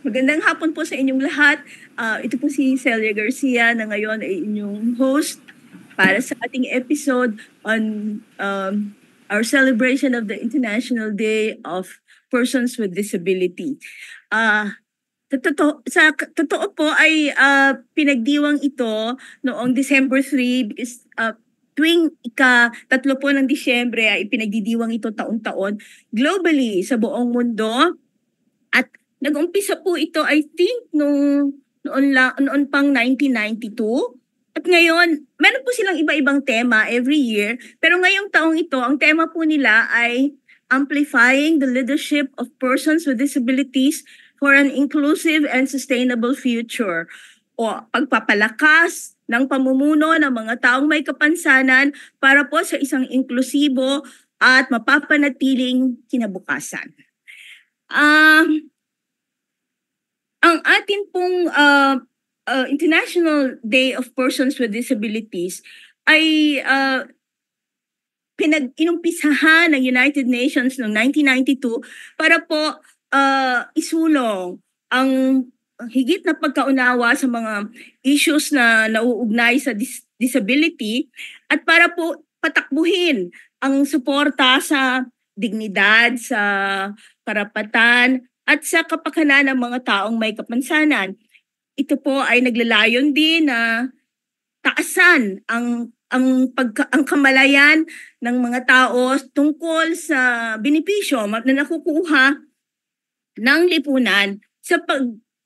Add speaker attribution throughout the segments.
Speaker 1: Magandang hapon po sa inyong lahat. Ito po si Celia Garcia na ngayon ay inyong host para sa ating episode on our celebration of the International Day of Persons with Disability. Sa totoo po ay pinagdiwang ito noong December 3 because tuwing ika-3 po ng Disyembre ay pinagdidiwang ito taon-taon globally sa buong mundo. At nag-umpisa po ito, I think, noon pang 1992. At ngayon, meron po silang iba-ibang tema every year. Pero ngayong taong ito, ang tema po nila ay Amplifying the Leadership of Persons with Disabilities for an Inclusive and Sustainable Future. O pagpapalakas ng pamumuno ng mga taong may kapansanan para po sa isang inklusibo at mapapanatiling kinabukasan. Ang atin pong International Day of Persons with Disabilities ay pinag-inumpisahan ng United Nations noong 1992 para po isulong ang higit na pagkaunawa sa mga issues na nauugnay sa disability at para po patakbuhin ang suporta sa dignidad, sa karapatan, at sa kapakanan ng mga taong may kapansanan. Ito po ay naglalayon din na taasan ang kamalayan ng mga tao tungkol sa benepisyo na nakukuha ng lipunan sa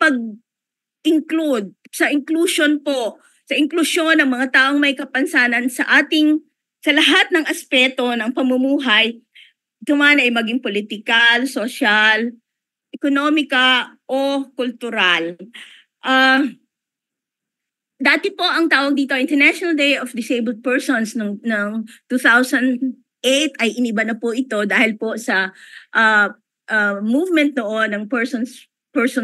Speaker 1: pag-include, sa inclusion po, sa inklusyon ng mga taong may kapansanan sa lahat ng aspeto ng pamumuhay. Ito man ay maging politikal, sosyal, ekonomika o kultural. Dati po ang tawag dito International Day of Disabled Persons ng 2008 ay iniba na po ito dahil po sa movement noon ng person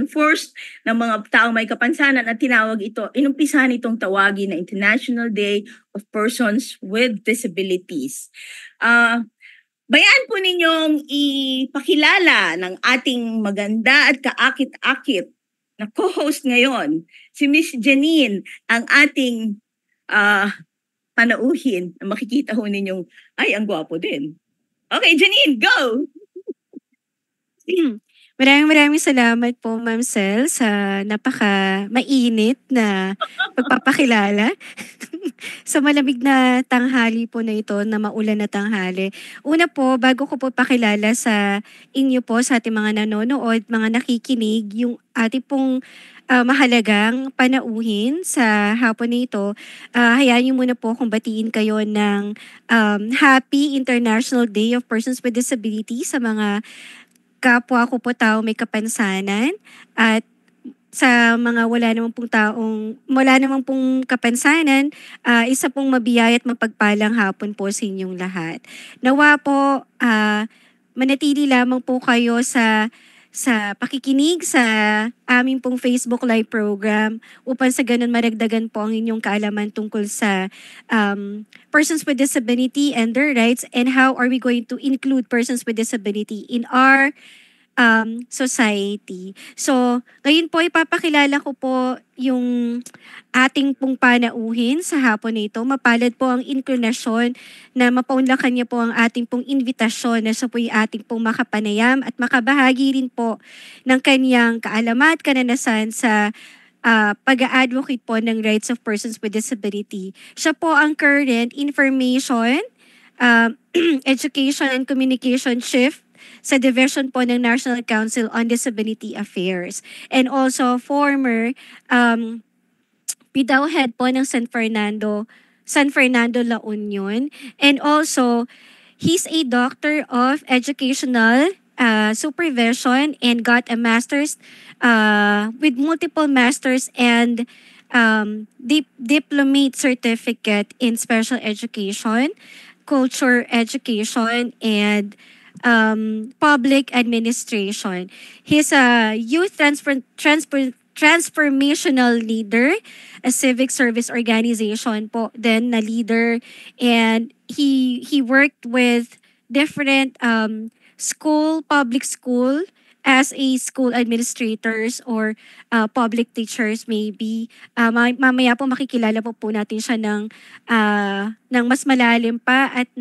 Speaker 1: first ng mga taong may kapansanan at tinawag ito, inumpisahan itong tawagin na International Day of Persons with Disabilities. Bayaan po ninyong ipakilala ng ating maganda at kaakit-akit na co-host ngayon, si Miss Janine, ang ating panauhin. Makikita ho ninyong, ay, ang gwapo din. Okay, Janine, go!
Speaker 2: Maraming salamat po, Ma'am Cel, sa napaka-mainit na pagpapakilala. Sa malamig na tanghali po na ito, na maulan na tanghali. Una po, bago ko po pakilala sa inyo po, sa ating mga nanonood, mga nakikinig, yung ating pong mahalagang panauhin sa hapon na ito, hayaan niyo muna po kung batiin kayo ng Happy International Day of Persons with Disabilities sa mga kapwa ko po tao may kapansanan at sa mga wala namang pong kapansanan, isa pong mabiyaya at mapagpalang hapon po sa inyong lahat. Nawa po manatili lamang po kayo sa pakikinig sa aming pong Facebook Live program upang sa ganun maragdagan po ang inyong kaalaman tungkol sa persons with disability and their rights and how are we going to include persons with disability in our society. So, ngayon po ipapakilala ko po yung ating pong panauhin sa hapon na ito. Mapalad po ang inklinasyon na mapaunlakan niya po ang ating pong invitasyon na siya po yung ating pong makapanayam at makabahagi rin po ng kanyang kaalaman at kananasan sa pag-a-advocate po ng rights of persons with disability. Siya po ang current information, education and communication chief sa division po ng National Council on Disability Affairs. And also former PIDAW head po ng San Fernando La Union. And also, he's a doctor of educational supervision and got a master's with multiple masters and diplomate certificate in special education, culture education, and public administration. He's a youth transformational leader, a civic service organization po then na leader, and he worked with different public school as a school administrators or public teachers maybe. Mamaya po makikilala po natin siya ng mas malalim pa at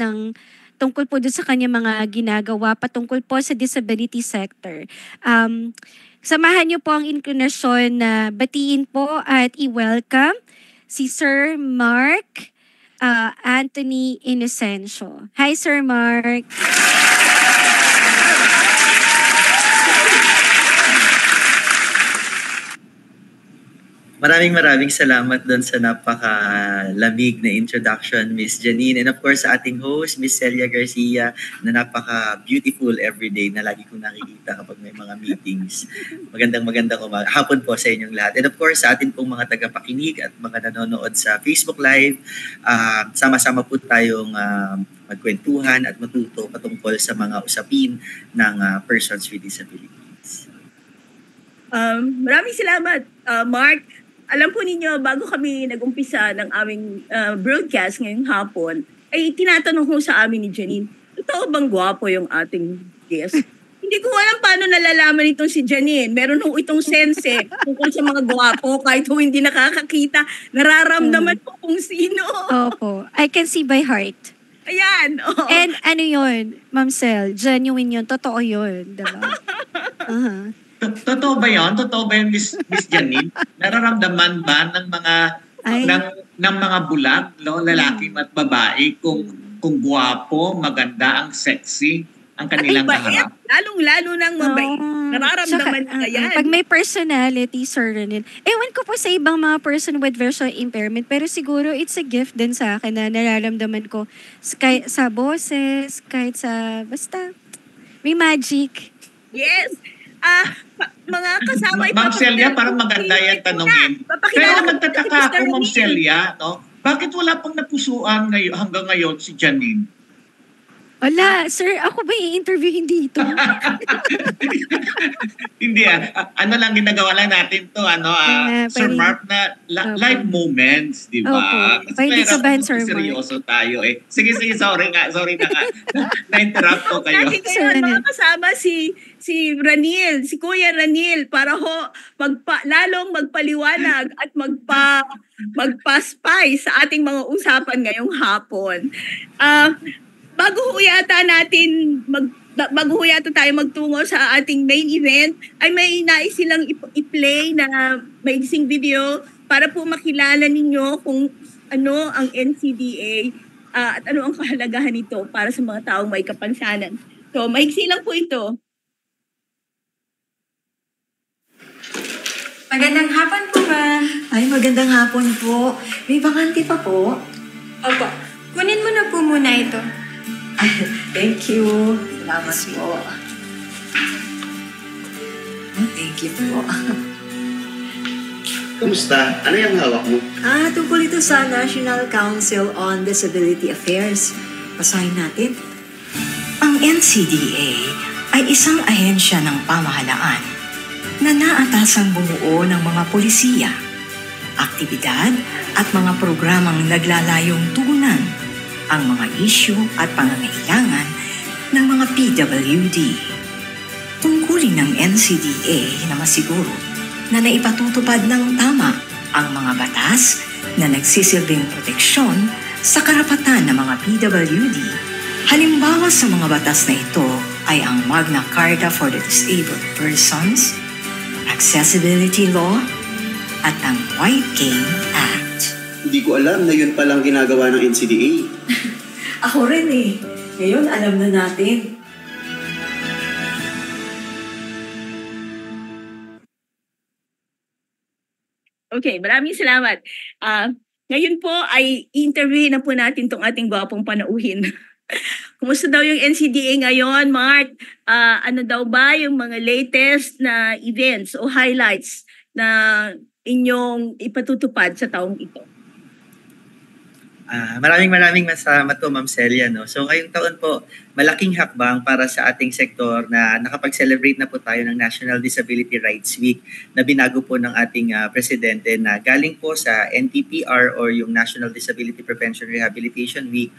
Speaker 2: tungkol po doon sa kanyang mga ginagawa patungkol po sa disability sector. Samahan niyo po ang inclinasyon na batiin po at i-welcome si Sir Mark Anthony Inocencio. Hi, Sir Mark.
Speaker 3: Maraming salamat doon sa napaka-lamig na introduction, Miss Janine. And of course, sa ating host, Miss Celia Garcia, na napaka-beautiful everyday na lagi kong nakikita kapag may mga meetings. Magandang hapon po sa inyong lahat. And of course, sa atin pong mga tagapakinig at mga nanonood sa Facebook Live, sama-sama po tayong magkwentuhan at matuto patungkol sa mga usapin ng persons with disabilities.
Speaker 1: Maraming salamat, Mark. Alam po ninyo, bago kami nag-umpisa ng aming broadcast ngayong hapon, ay tinatanong ko sa amin ni Janine, totoo bang gwapo yung ating guest? Hindi ko alam paano nalalaman itong si Janine. Meron ho itong sense tungkol sa mga gwapo kahit ho hindi nakakakita. Nararamdaman po kung sino.
Speaker 2: Opo. I can see by heart.
Speaker 1: Ayan. Oh.
Speaker 2: And ano yun, Ma'am Cel, genuine yun. Totoo yun. Diba?
Speaker 4: Totoo ba yun? Totoo ba yun, Miss Janine? Nararamdaman ba ng mga ng mga bulag, lalaki at babae kung gwapo, maganda, ang sexy ang kanilang kaharap?
Speaker 1: Lalong-lalo ng mabait. Nararamdaman nila yan.
Speaker 2: Pag may personality, Sir Ranil. Ewan ko po sa ibang mga person with visual impairment, pero siguro it's a gift din sa akin na nararamdaman ko kahit sa boses, kahit sa, basta, may magic.
Speaker 1: Yes. Mga kasama
Speaker 4: Ma'am Celia, parang maganda yan tanongin. Kaya magtataka ako, Ma'am Celia, no? Bakit wala pang napusuan hanggang ngayon si Janine?
Speaker 2: Wala, sir, ako ba i-interviewin dito?
Speaker 4: Hindi ano lang ginagawa lang natin to, Sir Mark, na live moments, di ba?
Speaker 2: Opo. Hindi ka ba, Sir Mark?
Speaker 4: Seryoso tayo eh. Sige, sorry na nga. Na-interrupt ko kayo.
Speaker 1: Kasi kayo makakasama si Ranil, si Kuya Ranil, para ho lalong magpaliwanag at magpaspay sa ating mga usapan ngayong hapon. Bago ho yata tayo magtungo sa ating main event, ay may nais silang i-play na maigsing video para po makilala ninyo kung ano ang NCDA at ano ang kahalagahan nito para sa mga taong may kapansanan. So, maigsi lang po ito.
Speaker 5: Magandang hapon po, ma'am.
Speaker 6: Ay, magandang hapon po. May bakante pa po?
Speaker 5: Opo. Kunin mo na po muna ito.
Speaker 6: Thank you. Salamat po. Thank you po.
Speaker 7: Kumusta? Ano yung hawak mo?
Speaker 6: Tungkol ito sa National Council on Disability Affairs. Basahin natin. Ang NCDA ay isang ahensya ng pamahalaan na naatasang bumuo ng mga polisiya, aktibidad at mga programang naglalayong tugunan ang mga issue at pangangailangan ng mga PWD. Tungkulin ng NCDA na masiguro na naipatutupad ng tama ang mga batas na nagsisilbing proteksyon sa karapatan ng mga PWD. Halimbawa sa mga batas na ito ay ang Magna Carta for the Disabled Persons, Accessibility Law, at ang White Cane Act.
Speaker 7: Hindi ko alam na yun palang ginagawa ng NCDA.
Speaker 6: Ako rin eh. Ngayon, alam na natin.
Speaker 1: Okay, maraming salamat. Ngayon po ay interview na po natin tong ating gwapong panauhin. Kumusta daw yung NCDA ngayon, Mark? Ano daw ba yung mga latest na events o highlights na inyong ipatutupad sa taong ito?
Speaker 3: Maraming salamat po, Ma'am Celia. No? So ngayong taon po, malaking hakbang para sa ating sektor na nakapag-celebrate na po tayo ng National Disability Rights Week na binago po ng ating presidente na galing po sa NTPR or yung National Disability Prevention Rehabilitation Week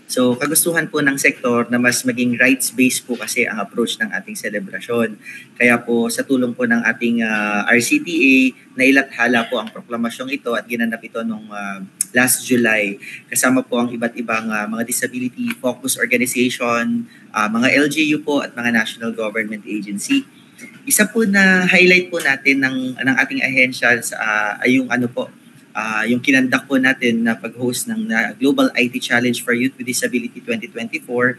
Speaker 3: So kagustuhan po ng sektor na mas maging rights-based po kasi ang approach ng ating selebrasyon. Kaya po sa tulong po ng ating RCTA, nailathala po ang proklamasyong ito at ginanap ito noong last July. Kasama po ang iba't ibang mga disability focus organization, mga LGU po at mga national government agency. Isa po na highlight po natin ng ating ahensya ay yung yung kinandak po natin na pag-host ng Global IT Challenge for Youth with Disability 2024.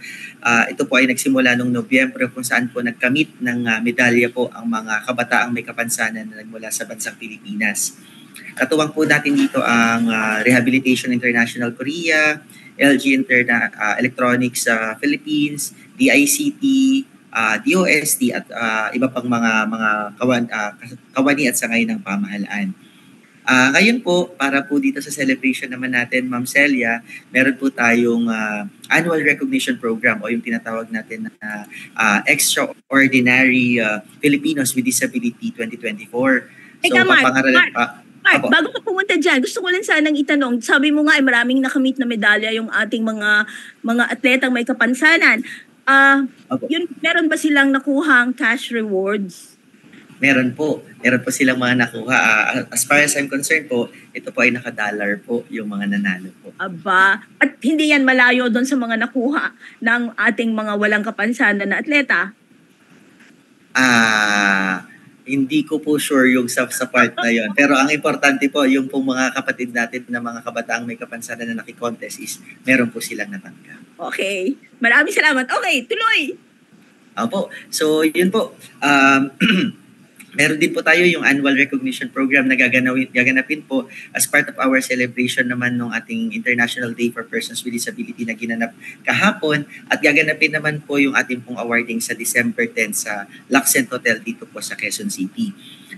Speaker 3: Ito po ay nagsimula noong Nobyembre kung saan po nagkamit ng medalya po ang mga kabataang may kapansanan na nagmula sa bansang Pilipinas. Katuwang po natin dito ang Rehabilitation International Korea, LG Electronics Philippines, DICT, DOST at iba pang mga kawani at sangay ng pamahalaan. Ngayon po, para po dito sa celebration naman natin, Ma'am Celia, meron po tayong annual recognition program o yung tinatawag natin na Extraordinary Filipinos with Disability 2024. So, papangaralan pa.
Speaker 1: Mark, bago ka pumunta dyan, gusto ko lang sanang itanong, sabi mo nga ay maraming nakamit na medalya yung ating mga atletang may kapansanan. Meron ba silang nakuhang cash rewards?
Speaker 3: Meron po. Meron po silang mga nakuha. As far as I'm concerned po, ito po ay $1 po yung mga nanalo po.
Speaker 1: Aba, at hindi yan malayo doon sa mga nakuha ng ating mga walang kapansanan na atleta?
Speaker 3: Hindi ko po sure yung sa part na yon. Pero ang importante po, yung pong mga kapatid natin na mga kabataang may kapansanan na nakikontest is meron po silang natanggap.
Speaker 1: Okay. Maraming salamat. Okay, tuloy!
Speaker 3: Opo. So, yun po. Meron din po tayo yung annual recognition program na gaganapin po as part of our celebration naman ng ating International Day for Persons with Disability na ginanap kahapon at gaganapin naman po yung ating pong awarding sa December 10 sa Laccent Hotel dito po sa Quezon City.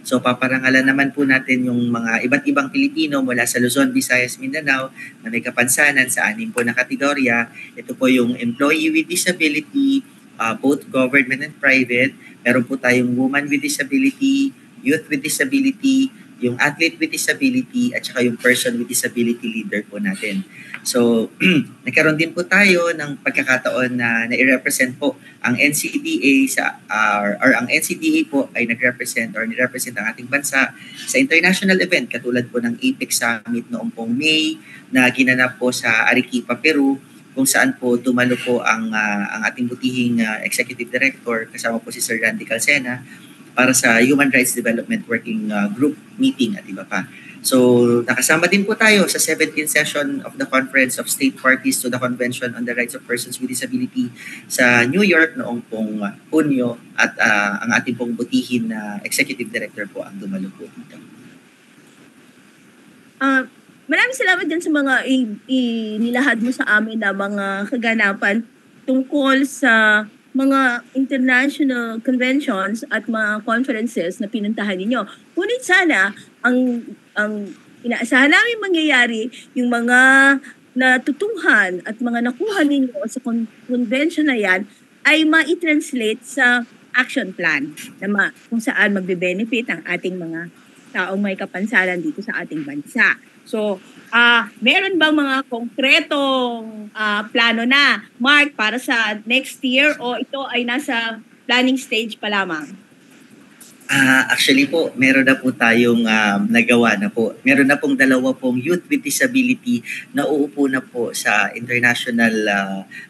Speaker 3: So paparangalan naman po natin yung mga iba't ibang Pilipino mula sa Luzon, Visayas, Mindanao na may kapansanan sa 6 po na kategorya. Ito po yung employee with disability, both government and private. Meron po tayong woman with disability, youth with disability, yung athlete with disability, at saka yung person with disability leader po natin. So, nagkaroon din po tayo ng pagkakataon na i-represent po ang NCDA or ang NCDA po ay nag-represent or ni-represent ang ating bansa sa international event katulad po ng APEC Summit noong pong May na ginanap po sa Arequipa, Peru, kung saan po tumalo po ang ating butihing Executive Director kasama po si Sir Randy Calcena para sa Human Rights Development Working Group meeting at iba pa. So nakasama din po tayo sa 17th session of the Conference of State Parties to the Convention on the Rights of Persons with Disability sa New York noong pong Hunyo at ang ating pong butihin na Executive Director po ang dumalo po dito.
Speaker 1: Maraming salamat din sa mga inilahad mo sa amin na mga kaganapan tungkol sa mga international conventions at mga conferences na pinuntahan ninyo. Ngunit sana, ang inaasahan namin mangyayari, yung mga natutuhan at mga nakuha ninyo sa convention na yan ay ma-translate sa action plan na kung saan magbe-benefit ang ating mga taong may kapansanan dito sa ating bansa. So, meron bang mga konkretong plano na, Mark, para sa next year o ito ay nasa planning stage pa lamang?
Speaker 3: Actually po, meron na po tayong nagawa na po. Meron na pong 2 pong youth with disability na uupo na po sa international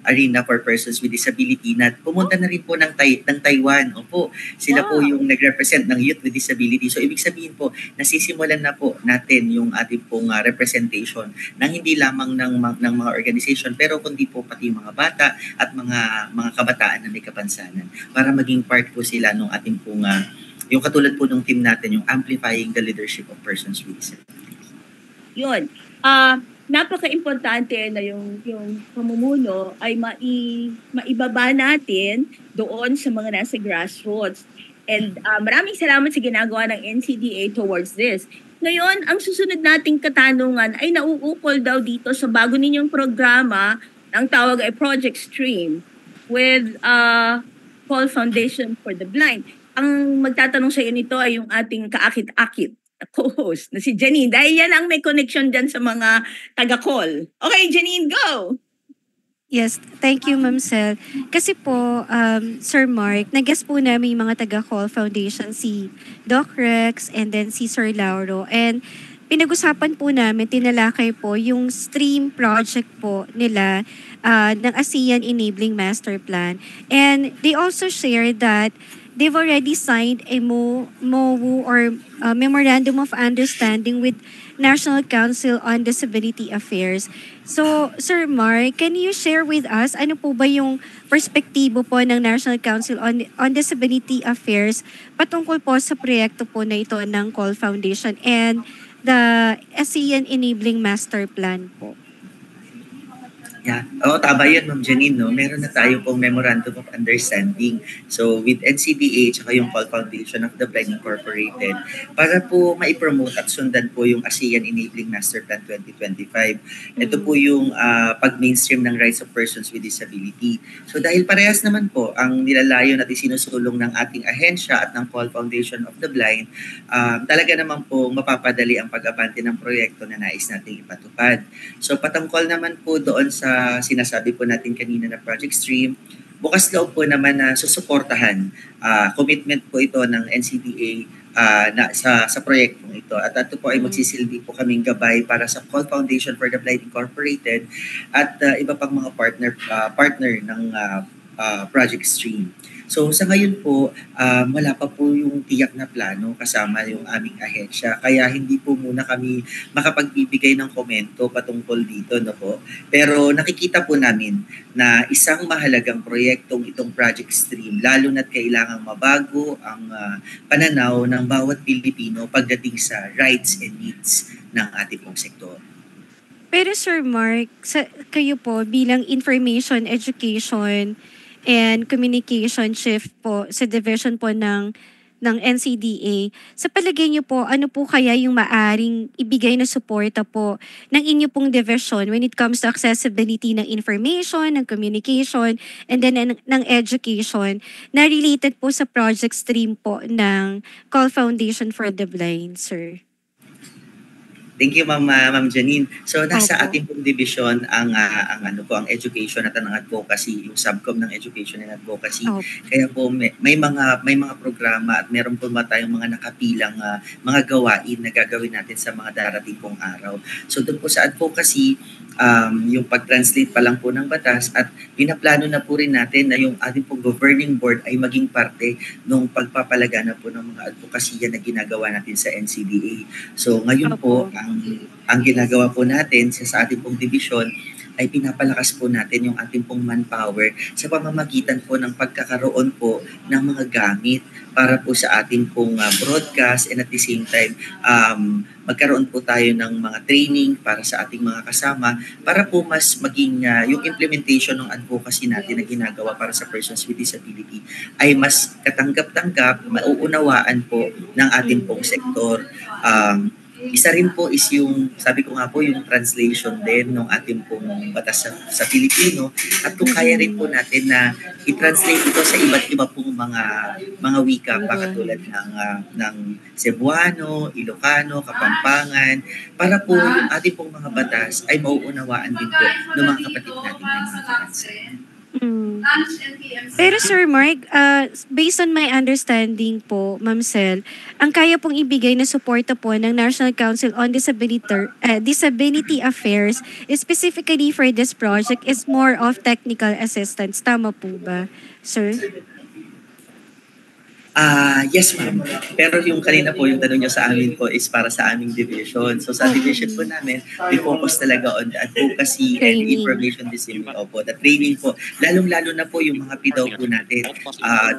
Speaker 3: arena for persons with disability na pumunta na rin po ng Taiwan. Opo, sila po yung nag-represent ng youth with disability. So ibig sabihin po, nasisimulan na po natin yung ating pong representation ng hindi lamang ng mga organization pero kundi po pati yung mga bata at mga kabataan na may kapansanan para maging part po sila ng ating pong yung katulad po ng team natin, yung Amplifying the Leadership of Persons with Disabilities.
Speaker 1: Yun. Napaka-importante na yung pamumuno ay maibaba natin doon sa mga nasa grassroots. And maraming salamat sa ginagawa ng NCDA towards this. Ngayon, ang susunod nating katanungan ay nauukol daw dito sa bago ninyong programa ang tawag ay Project Stream with Paul Foundation for the Blind. Ang magtatanong sa iyo nito ay yung ating kaakit-akit co-host na si Janine. Dahil yan ang may connection dyan sa mga taga-call. Okay, Janine, go!
Speaker 2: Yes, thank you, Ma'am Sel. Kasi po, Sir Mark, nag-guest po namin yung mga taga-Call Foundation, si Doc Rex and then si Sir Lauro. And pinag-usapan po namin, tinalakay po yung stream project po nila ng ASEAN Enabling Master Plan. And they also shared that they've already signed a MOU or Memorandum of Understanding with National Council on Disability Affairs. So, Sir Mark, can you share with us ano po ba yung perspektibo po ng National Council on Disability Affairs patungkol po sa proyekto po na ito ng Call Foundation and the ASEAN Enabling Master Plan po?
Speaker 3: Yeah. Oo, tama yun, Ma'am Janine, no? Meron na tayo pong Memorandum of Understanding. So, with NCDA, tsaka yung Call Foundation of the Blind Incorporated, para po maipromote at sundan po yung ASEAN Enabling Master Plan 2025. Ito po yung pag-mainstream ng rights of persons with disability. So, dahil parehas naman po ang nilalayo at isinusulong ng ating ahensya at ng Call Foundation of the Blind, talaga naman po mapapadali ang pag-abante ng proyekto na nais nating ipatupad. So, patungkol naman po doon sa sinasabi po natin kanina na Project Stream, bukas loob po naman na susuportahan. Commitment po ito ng NCDA sa proyektong ito. At ito po ay magsisilbi po kaming gabay para sa Call Foundation for the Blind Incorporated at iba pang mga partner ng Project Stream. So sa ngayon po, wala pa po yung tiyak na plano kasama yung aming ahensya. Kaya hindi po muna kami makapagbibigay ng komento patungkol dito. No po? Pero nakikita po namin na isang mahalagang proyektong itong Project Stream, lalo na't kailangang mabago ang pananaw ng bawat Pilipino pagdating sa rights and needs ng ating pong sektor.
Speaker 2: Pero Sir Mark, kayo po bilang information, education, and communication chief po sa division po ng NCDA. Sa palagay niyo po, ano po kaya yung maaring ibigay na suporta po ng inyo pong division when it comes to accessibility ng information, ng communication, and then ng education na related po sa project stream po ng Call Foundation for the Blind, sir?
Speaker 3: Thank you, Ma'am Janine. So nasa
Speaker 2: Opo.
Speaker 3: ating pong division ang education at ang advocacy, yung subcom ng education and advocacy.
Speaker 2: Opo.
Speaker 3: Kaya po may mga programa at meron po tayong mga nakapilang mga gawain na gagawin natin sa mga darating pong araw. So doon po sa advocacy, yung pag-translate pa lang po ng batas at pinaplano na po rin natin na yung ating pong governing board ay maging parte ng pagpapalagana po ng mga advokasya na ginagawa natin sa NCDA. So ngayon po, ang ginagawa po natin sa ating pong division ay pinapalakas po natin yung ating pong manpower sa pamamagitan po ng pagkakaroon po ng mga gamit para po sa ating pong broadcast, and at the same time magkaroon po tayo ng mga training para sa ating mga kasama para po mas maging yung implementation ng advocacy natin na ginagawa para sa persons with disability ay mas katanggap-tanggap, mauunawaan po ng ating pong sektor. Isa rin po is yung, sabi ko nga po, yung translation din ng ating pong batas sa Filipino at kung kaya rin po natin na i-translate ito sa iba't iba pong mga wika pa katulad ng Cebuano, Ilocano, Kapampangan para po yung ating pong mga batas ay mauunawaan din po ng mga kapatid natin ng mga kabansa.
Speaker 2: Pero Sir Mark, based on my understanding po, Ma'am Sel, ang kaya pong ibigay na suporta po ng National Council on Disability Affairs, specifically for this project, is more of technical assistance. Tama po ba, sir?
Speaker 3: Yes, ma'am. Pero yung kanina po, yung tanong nyo sa amin po is para sa aming division. So sa division po namin, we focus talaga on the advocacy and information dissemination. Opo, the training po. Lalong-lalo na po yung mga PIDAW po natin.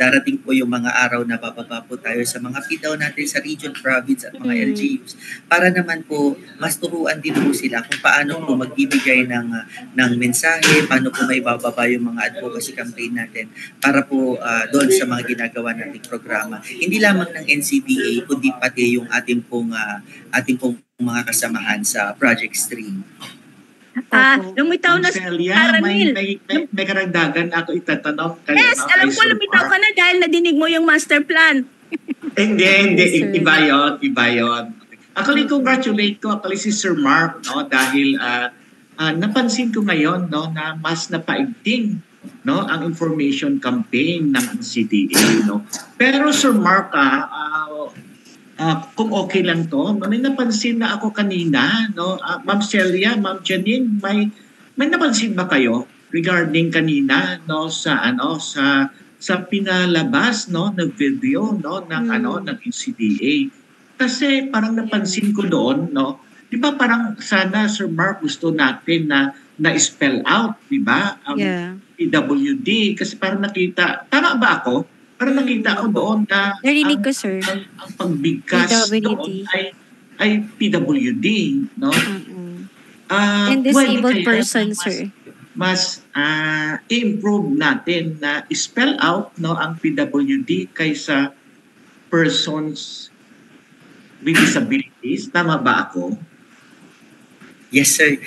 Speaker 3: Darating po yung mga araw na bababa po tayo sa mga PIDAW natin sa region, province at mga LGUs. Para naman po, mas turuan din po sila kung paano po magbibigay ng mensahe, paano po may bababa yung mga advocacy campaign natin para po doon sa mga ginagawa nating programa. Hindi lamang ng NCDA, kundi pati yung ating pong mga kasamahan sa Project Stream.
Speaker 1: Lumitaw na si
Speaker 4: Celia, may karagdagan ako itatanong.
Speaker 1: Yes, alam ko lumitaw ka na dahil nadinig mo yung master plan.
Speaker 4: Hindi. Iba yun. Actually, congratulate ko si Sir Mark, no, dahil napansin ko ngayon no na mas napaigting no ang information campaign ng NCDA no. Pero Sir Mark kung okay lang to, may napansin na ako kanina no, Ma'am Celia, Ma'am Janine, may napansin ba kayo regarding kanina no sa pinalabas no na video no ng ng NCDA? Kasi parang napansin ko doon no. 'Di ba parang sana Sir Mark gusto natin na spell out, 'di ba? PWD kasi parang nakita, tama ba ako? Parang nakita ko doon na
Speaker 2: narinig ko, sir.
Speaker 4: Ang pagbigkas doon ay PWD, no?
Speaker 2: And disabled person, sir.
Speaker 4: Mas i-improve natin na spell out no ang PWD kaysa persons with disabilities. Tama ba ako?
Speaker 3: Yes, sir.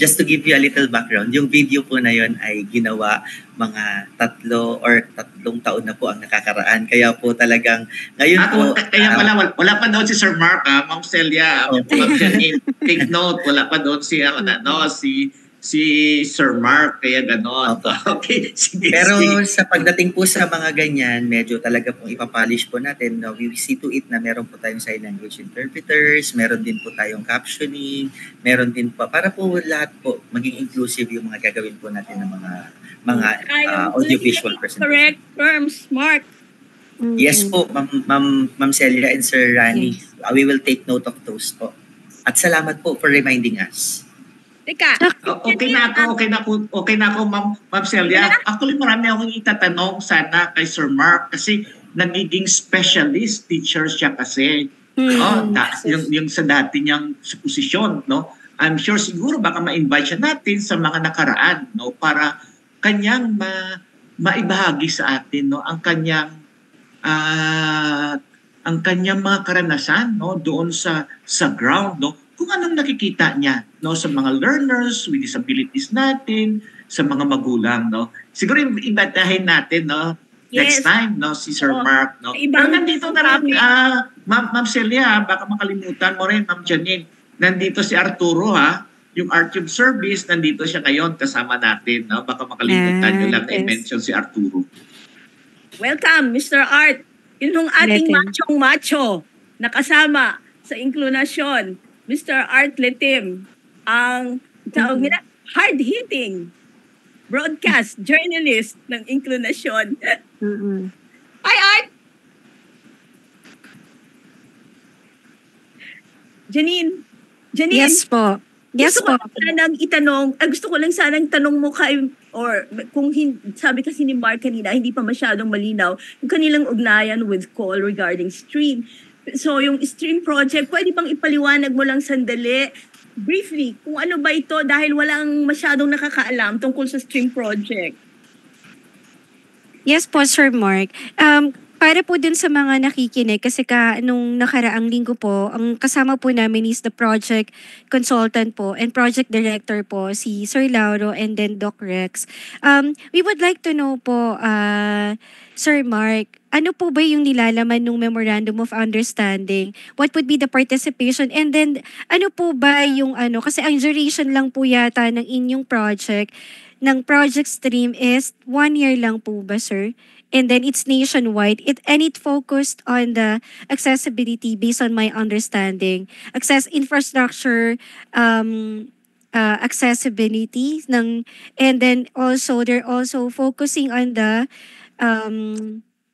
Speaker 3: Just to give you a little background, yung video po na yon ay ginawa mga 3 or 3 taon na po ang nakakaraan. Kaya po talagang ngayon po...
Speaker 4: Kaya wala pa doon si Sir Mark, Ma'am Celia, Ma'am Janine, take note, wala pa doon si Sir Mark, kaya gano'n. Okay, sige.
Speaker 3: Pero sa pagdating po sa mga ganyan, medyo talaga pong ipapolish po natin. No? We see to it na meron po tayong sign language interpreters, meron din po tayong captioning, meron din po, para po lahat po maging inclusive yung mga gagawin po natin ng mga audiovisual presentation.
Speaker 1: Correct terms, Mark.
Speaker 3: Yes po, Ma'am Celia and Sir Rani. We will take note of those po. At salamat po for reminding us.
Speaker 1: Teka.
Speaker 4: Okay na ako, Ma'am Celia. Actually, marami akong itatanong sana kay Sir Mark kasi nagiging specialist teacher siya kasi. Yung sa dati niyang posisyon, no? I'm sure siguro baka ma-invite siya natin sa mga nakaraan, no? Para kanyang maibahagi sa atin, no? Ang kanyang mga karanasan, no? Doon sa ground, no? Kung anong nakikita niya no sa mga learners with disabilities natin, sa mga magulang, no. Siguro imbitahin natin no next time no si Sir Mark, no. Pero nandito na rin Ma'am Celia, baka makalimutan mo rin Ma'am Janine. Nandito si Arturo yung Artube Service, nandito siya ngayon kasama natin, no. Baka makalimutan niyo lang i-mention si Arturo.
Speaker 1: Welcome, Mr. Art. Yun yung ating machong-macho na kasama sa inklinasyon. Mr. Art Letim, ang tawag nila, hard-hitting broadcast journalist ng inklinasyon. Hi, Art! Janine.
Speaker 2: Yes po. Gusto
Speaker 1: ko lang sanang tanong mo or kung sabi kasi ni Mark kanina, hindi pa masyadong malinaw yung kanilang ugnayan with call regarding stream. So, yung stream project, pwede bang ipaliwanag mo lang sandali, briefly, kung ano ba ito dahil walang masyadong nakakaalam tungkol sa stream project?
Speaker 2: Yes po, Sir Mark. Para po dun sa mga nakikinig, kasi nung nakaraang linggo po, ang kasama po namin is the project consultant po and project director po, si Sir Lauro and then Doc Rex. We would like to know po, Sir Mark, ano po ba yung nilalaman ng Memorandum of Understanding? What would be the participation? And then, ano po ba yung kasi ang duration lang po yata ng inyong project, ng project stream is 1 year lang po ba, sir? And then it's nationwide. And it focused on the accessibility based on my understanding. Infrastructure, accessibility, and then also, they're also focusing on the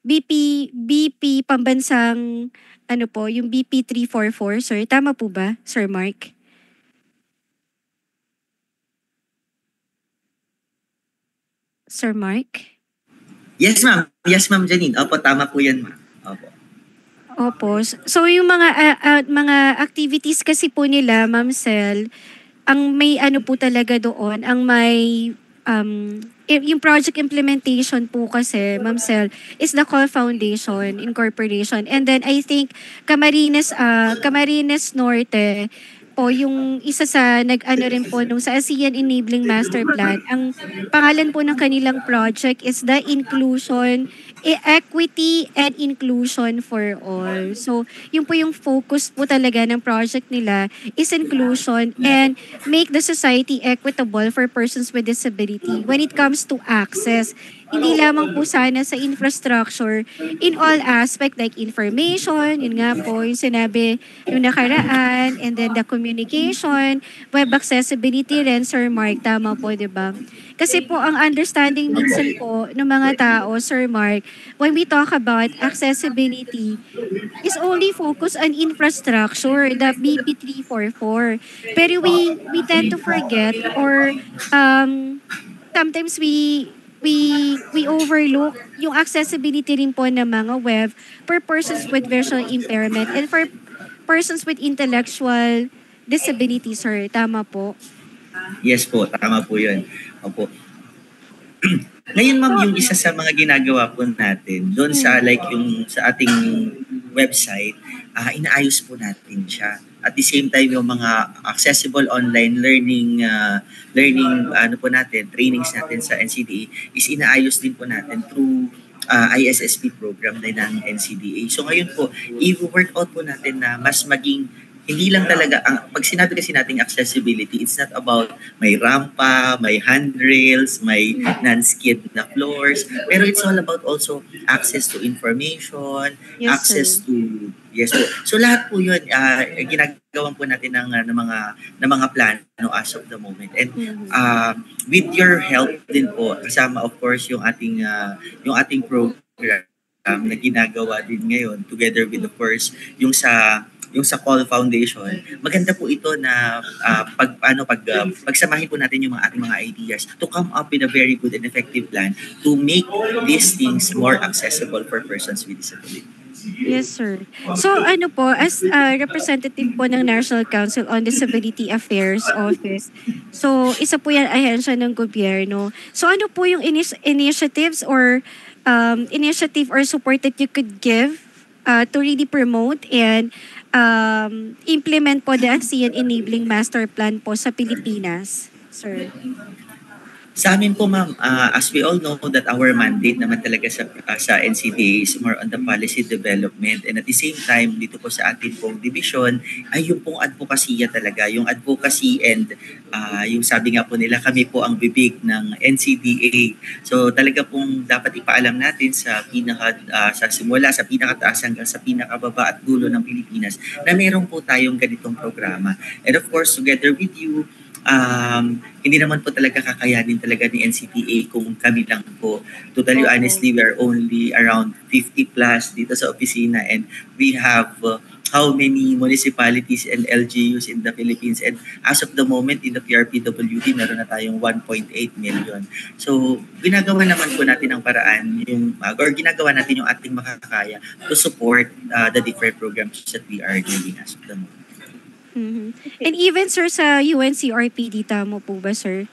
Speaker 2: BP pambansang yung BP 344, sir. Tama po ba, Sir Mark? Sir Mark?
Speaker 3: Yes, ma'am. Yes, Ma'am Janine. Opo, tama po yan, ma'am.
Speaker 2: Opo. So yung mga activities kasi po nila, Ma'am Cel, ang may po talaga doon, ang may yung project implementation po kasi, Ma'am Cel, is the Call Foundation Incorporation. And then I think Camarines Norte, po yung isa sa nag-ano rin po nung sa ASEAN Enabling Master Plan, ang pangalan po ng kanilang project is the Inclusion, Equity and Inclusion for All. So, yun po yung focus po talaga ng project nila is inclusion and make the society equitable for persons with disability when it comes to access. Hindi lamang po sana sa infrastructure in all aspect like information, yun nga po yung sinabi yung nakaraan, and then the communication, web accessibility rin, Sir Mark, tama po, di ba? Kasi po ang understanding minsan po ng mga tao, Sir Mark, when we talk about accessibility, is only focus on infrastructure, the BP 344. Pero we tend to forget or sometimes we overlook yung accessibility rin po ng mga web for persons with visual impairment and for persons with intellectual disability, sir. Tama po?
Speaker 3: Yes po, tama po yun. Opo. Ngayon ma'am, yung isa sa mga ginagawa po natin, doon sa like yung sa ating website, inaayos po natin siya. At the same time, yung mga accessible online learning ano po natin, trainings natin sa NCDA is inaayos din po natin through ISSP program din ng NCDA. So ngayon po, i-work out po natin na mas maging hindi lang talaga, pag sinabi kasi nating accessibility, it's not about may rampa, may handrails, may non-skid na floors, pero it's all about also access to information,
Speaker 2: Yes,
Speaker 3: access
Speaker 2: sir.
Speaker 3: to, yes po. So lahat po yun, ginagawan po natin ng mga plano as of the moment. And with your help din po, kasama of course yung ating program na ginagawa din ngayon, together with of course yung sa Call Foundation, maganda po ito na pagsamahin po natin yung ating mga ideas to come up with a very good and effective plan to make these things more accessible for persons with disability.
Speaker 2: Yes, sir. So ano po, as representative po ng National Council on Disability Affairs Office, so isa po yan ahensya ng gobyerno. So ano po yung initiatives or initiative or support that you could give to really promote and implement po the ASEAN Enabling Master Plan po sa Pilipinas, sir?
Speaker 3: Sa amin po ma'am, as we all know that our mandate naman talaga sa NCDA is more on the policy development, and at the same time dito po sa ating pong division ay yung pong advokasya talaga, yung advocacy and yung sabi nga po nila, kami po ang bibig ng NCDA. So talaga pong dapat ipaalam natin sa simula sa pinakataas hanggang sa pinakababa at dulo ng Pilipinas na meron po tayong ganitong programa. And of course, together with you, hindi naman po talaga kakayanin talaga ni NCTA kung kami lang po. Totally honestly, we are only around 50 plus dito sa opisina, and we have how many municipalities and LGUs in the Philippines, and as of the moment in the PRPWD meron na tayong 1.8 million. So ginagawa naman po natin ang paraan or ginagawa natin yung ating makakaya to support the different programs that we are doing as of the moment.
Speaker 2: And even sir sa UNCRPD, tama po ba sir?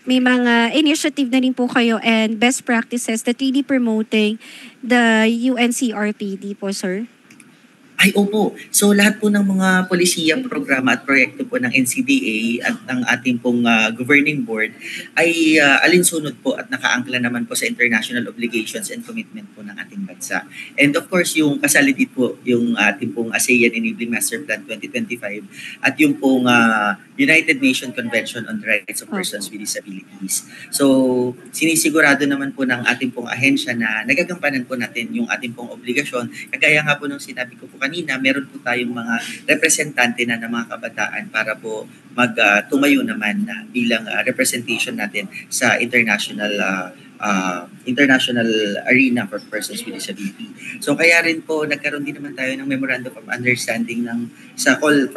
Speaker 2: May mga initiative na rin po kayo and best practices that really promoting the UNCRPD po, sir?
Speaker 3: Ay, opo. So lahat po ng mga polisiya, programa at proyekto po ng NCDA at ng ating pong governing board ay alinsunod po at nakaangkla naman po sa international obligations and commitment po ng ating bansa. And of course, yung kasali dito yung ating pong ASEAN Enabling Master Plan 2025 at yung pong United Nations Convention on the Rights of Persons with Disabilities. So sinisigurado naman po ng ating pong ahensya na nagagampanan po natin yung ating pong obligasyon. Kagaya nga po nung sinabi ko po kanina, meron po tayong mga representante na ng mga kabataan para po tumayo naman na bilang representation natin sa international arena for persons with disability. So kaya rin po nagkaroon din naman tayo ng Memorandum of Understanding sa Call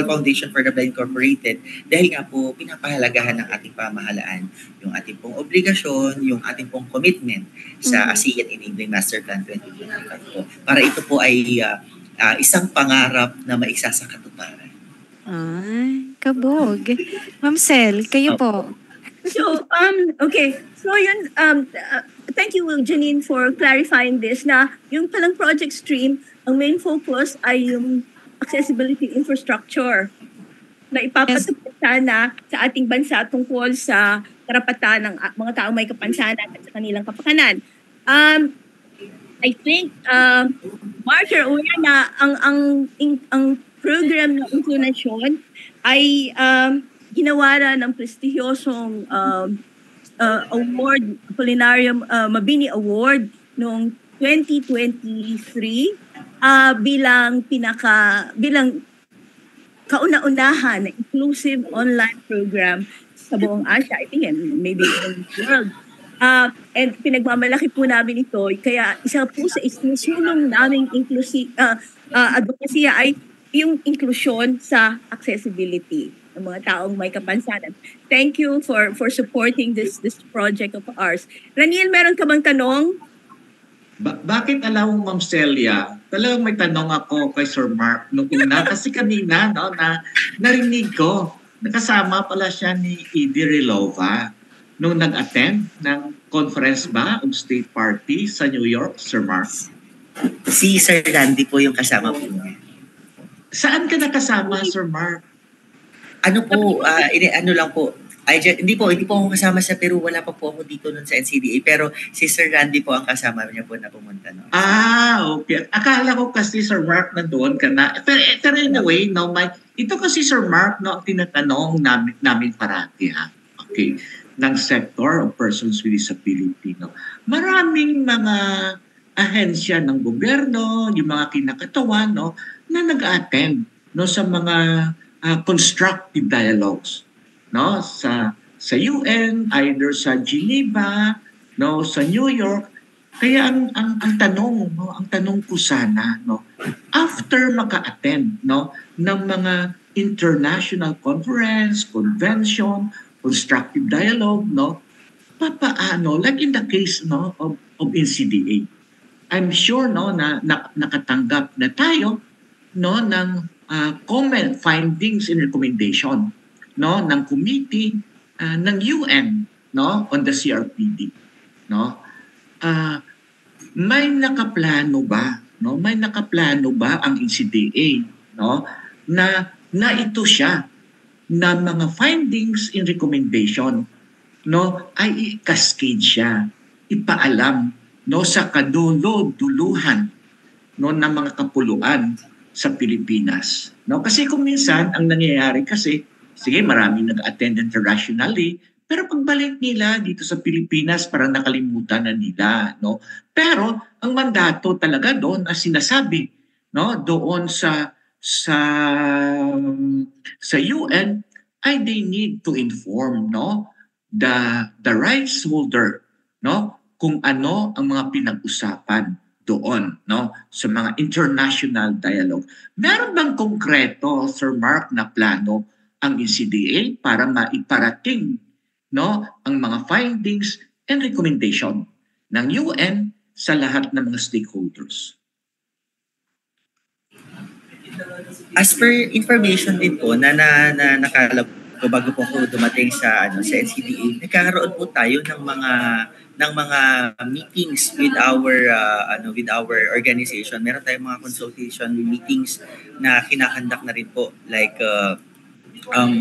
Speaker 3: Foundation for the Blind Incorporated dahil nga po pinapahalagahan ng ating pamahalaan yung ating pong obligasyon, yung ating pong commitment sa ASEAN Enabling Master Plan 2025 po. Para ito po ay isang pangarap na maisa sa katuparan.
Speaker 2: Kabog. Ma'am Sel, kayo po.
Speaker 1: So, okay. So, yun, thank you, Janine, for clarifying this na yung palang project stream, ang main focus ay yung accessibility infrastructure. na ipapatupad sana sa ating bansa tungkol sa karapatan ng mga taong may kapansanan at sa kanilang kapakanan. I think Marshall, na ang program ng inklusyon ay ginawa ng prestigyosong award, Culinarium Mabini Award noong 2023 bilang kauna-unahan na inclusive online program sa buong Asia, I think, and maybe in the world. And pinagmamalaki po namin ito, kaya isa po sa isinusulong naming advocacy ay yung inklusyon sa accessibility ng mga taong may kapansanan. Thank you for supporting this project of ours. Raniel, meron ka bang tanong?
Speaker 4: Bakit alam mo, Ma'am Celia, talagang may tanong ako kay Sir Mark nung una. Kasi kanina, narinig ko, nakasama pala siya ni Edie Relova nung nag-attend ng conference ba o state party sa New York, Sir Mark?
Speaker 3: Si Sir Randy po yung kasama po niya.
Speaker 4: Saan ka nakasama, Sir Mark?
Speaker 3: Ano po, ano lang po, hindi po ako kasama sa Peru, wala pa po ako dito nun sa NCDA, pero si Sir Randy po ang kasama niya po na pumunta. No?
Speaker 4: Okay. Akala ko kasi Sir Mark nandoon ka na. Pero anyway, ito kasi Sir Mark, ang tinatanong namin parati, ha? Okay, ng sector of persons with disability. Maraming mga ahensya ng gobyerno, yung mga kinakatawan, na nag-attend sa mga constructive dialogues. Sa UN, either sa Geneva, sa New York. Kaya ang tanong ko sana, after maka-attend ng mga international conference, convention, constructive dialogue, papaano, like in the case of NCDA, I'm sure na nakatanggap na tayo ng comment, findings, and recommendation ng committee ng UN on the CRPD. May nakaplano ba? May nakaplano ba ang NCDA na ito siya na mga findings and recommendation ay i-cascade siya, ipaalam sa kadulo-duluhan ng mga kapuluan sa Pilipinas. Kasi kung minsan ang nangyayari kasi, sige, maraming nag-attend internationally, pero pagbalik nila dito sa Pilipinas, parang nakalimutan na nila. Pero ang mandato talaga doon na sinasabi doon sa UN ay they need to inform the rights holder kung ano ang mga pinag-usapan doon sa mga international dialogue. Meron bang konkreto, Sir Mark, na plano ang NCDA para maiparating ang mga findings and recommendation ng UN sa lahat ng mga stakeholders?
Speaker 3: As per information din po na nakalap ko bago po ako dumating sa NCDA, nagkakaroon po tayo ng mga meetings with our organization. Meron tayong mga consultation meetings na kinakandak na rin po, like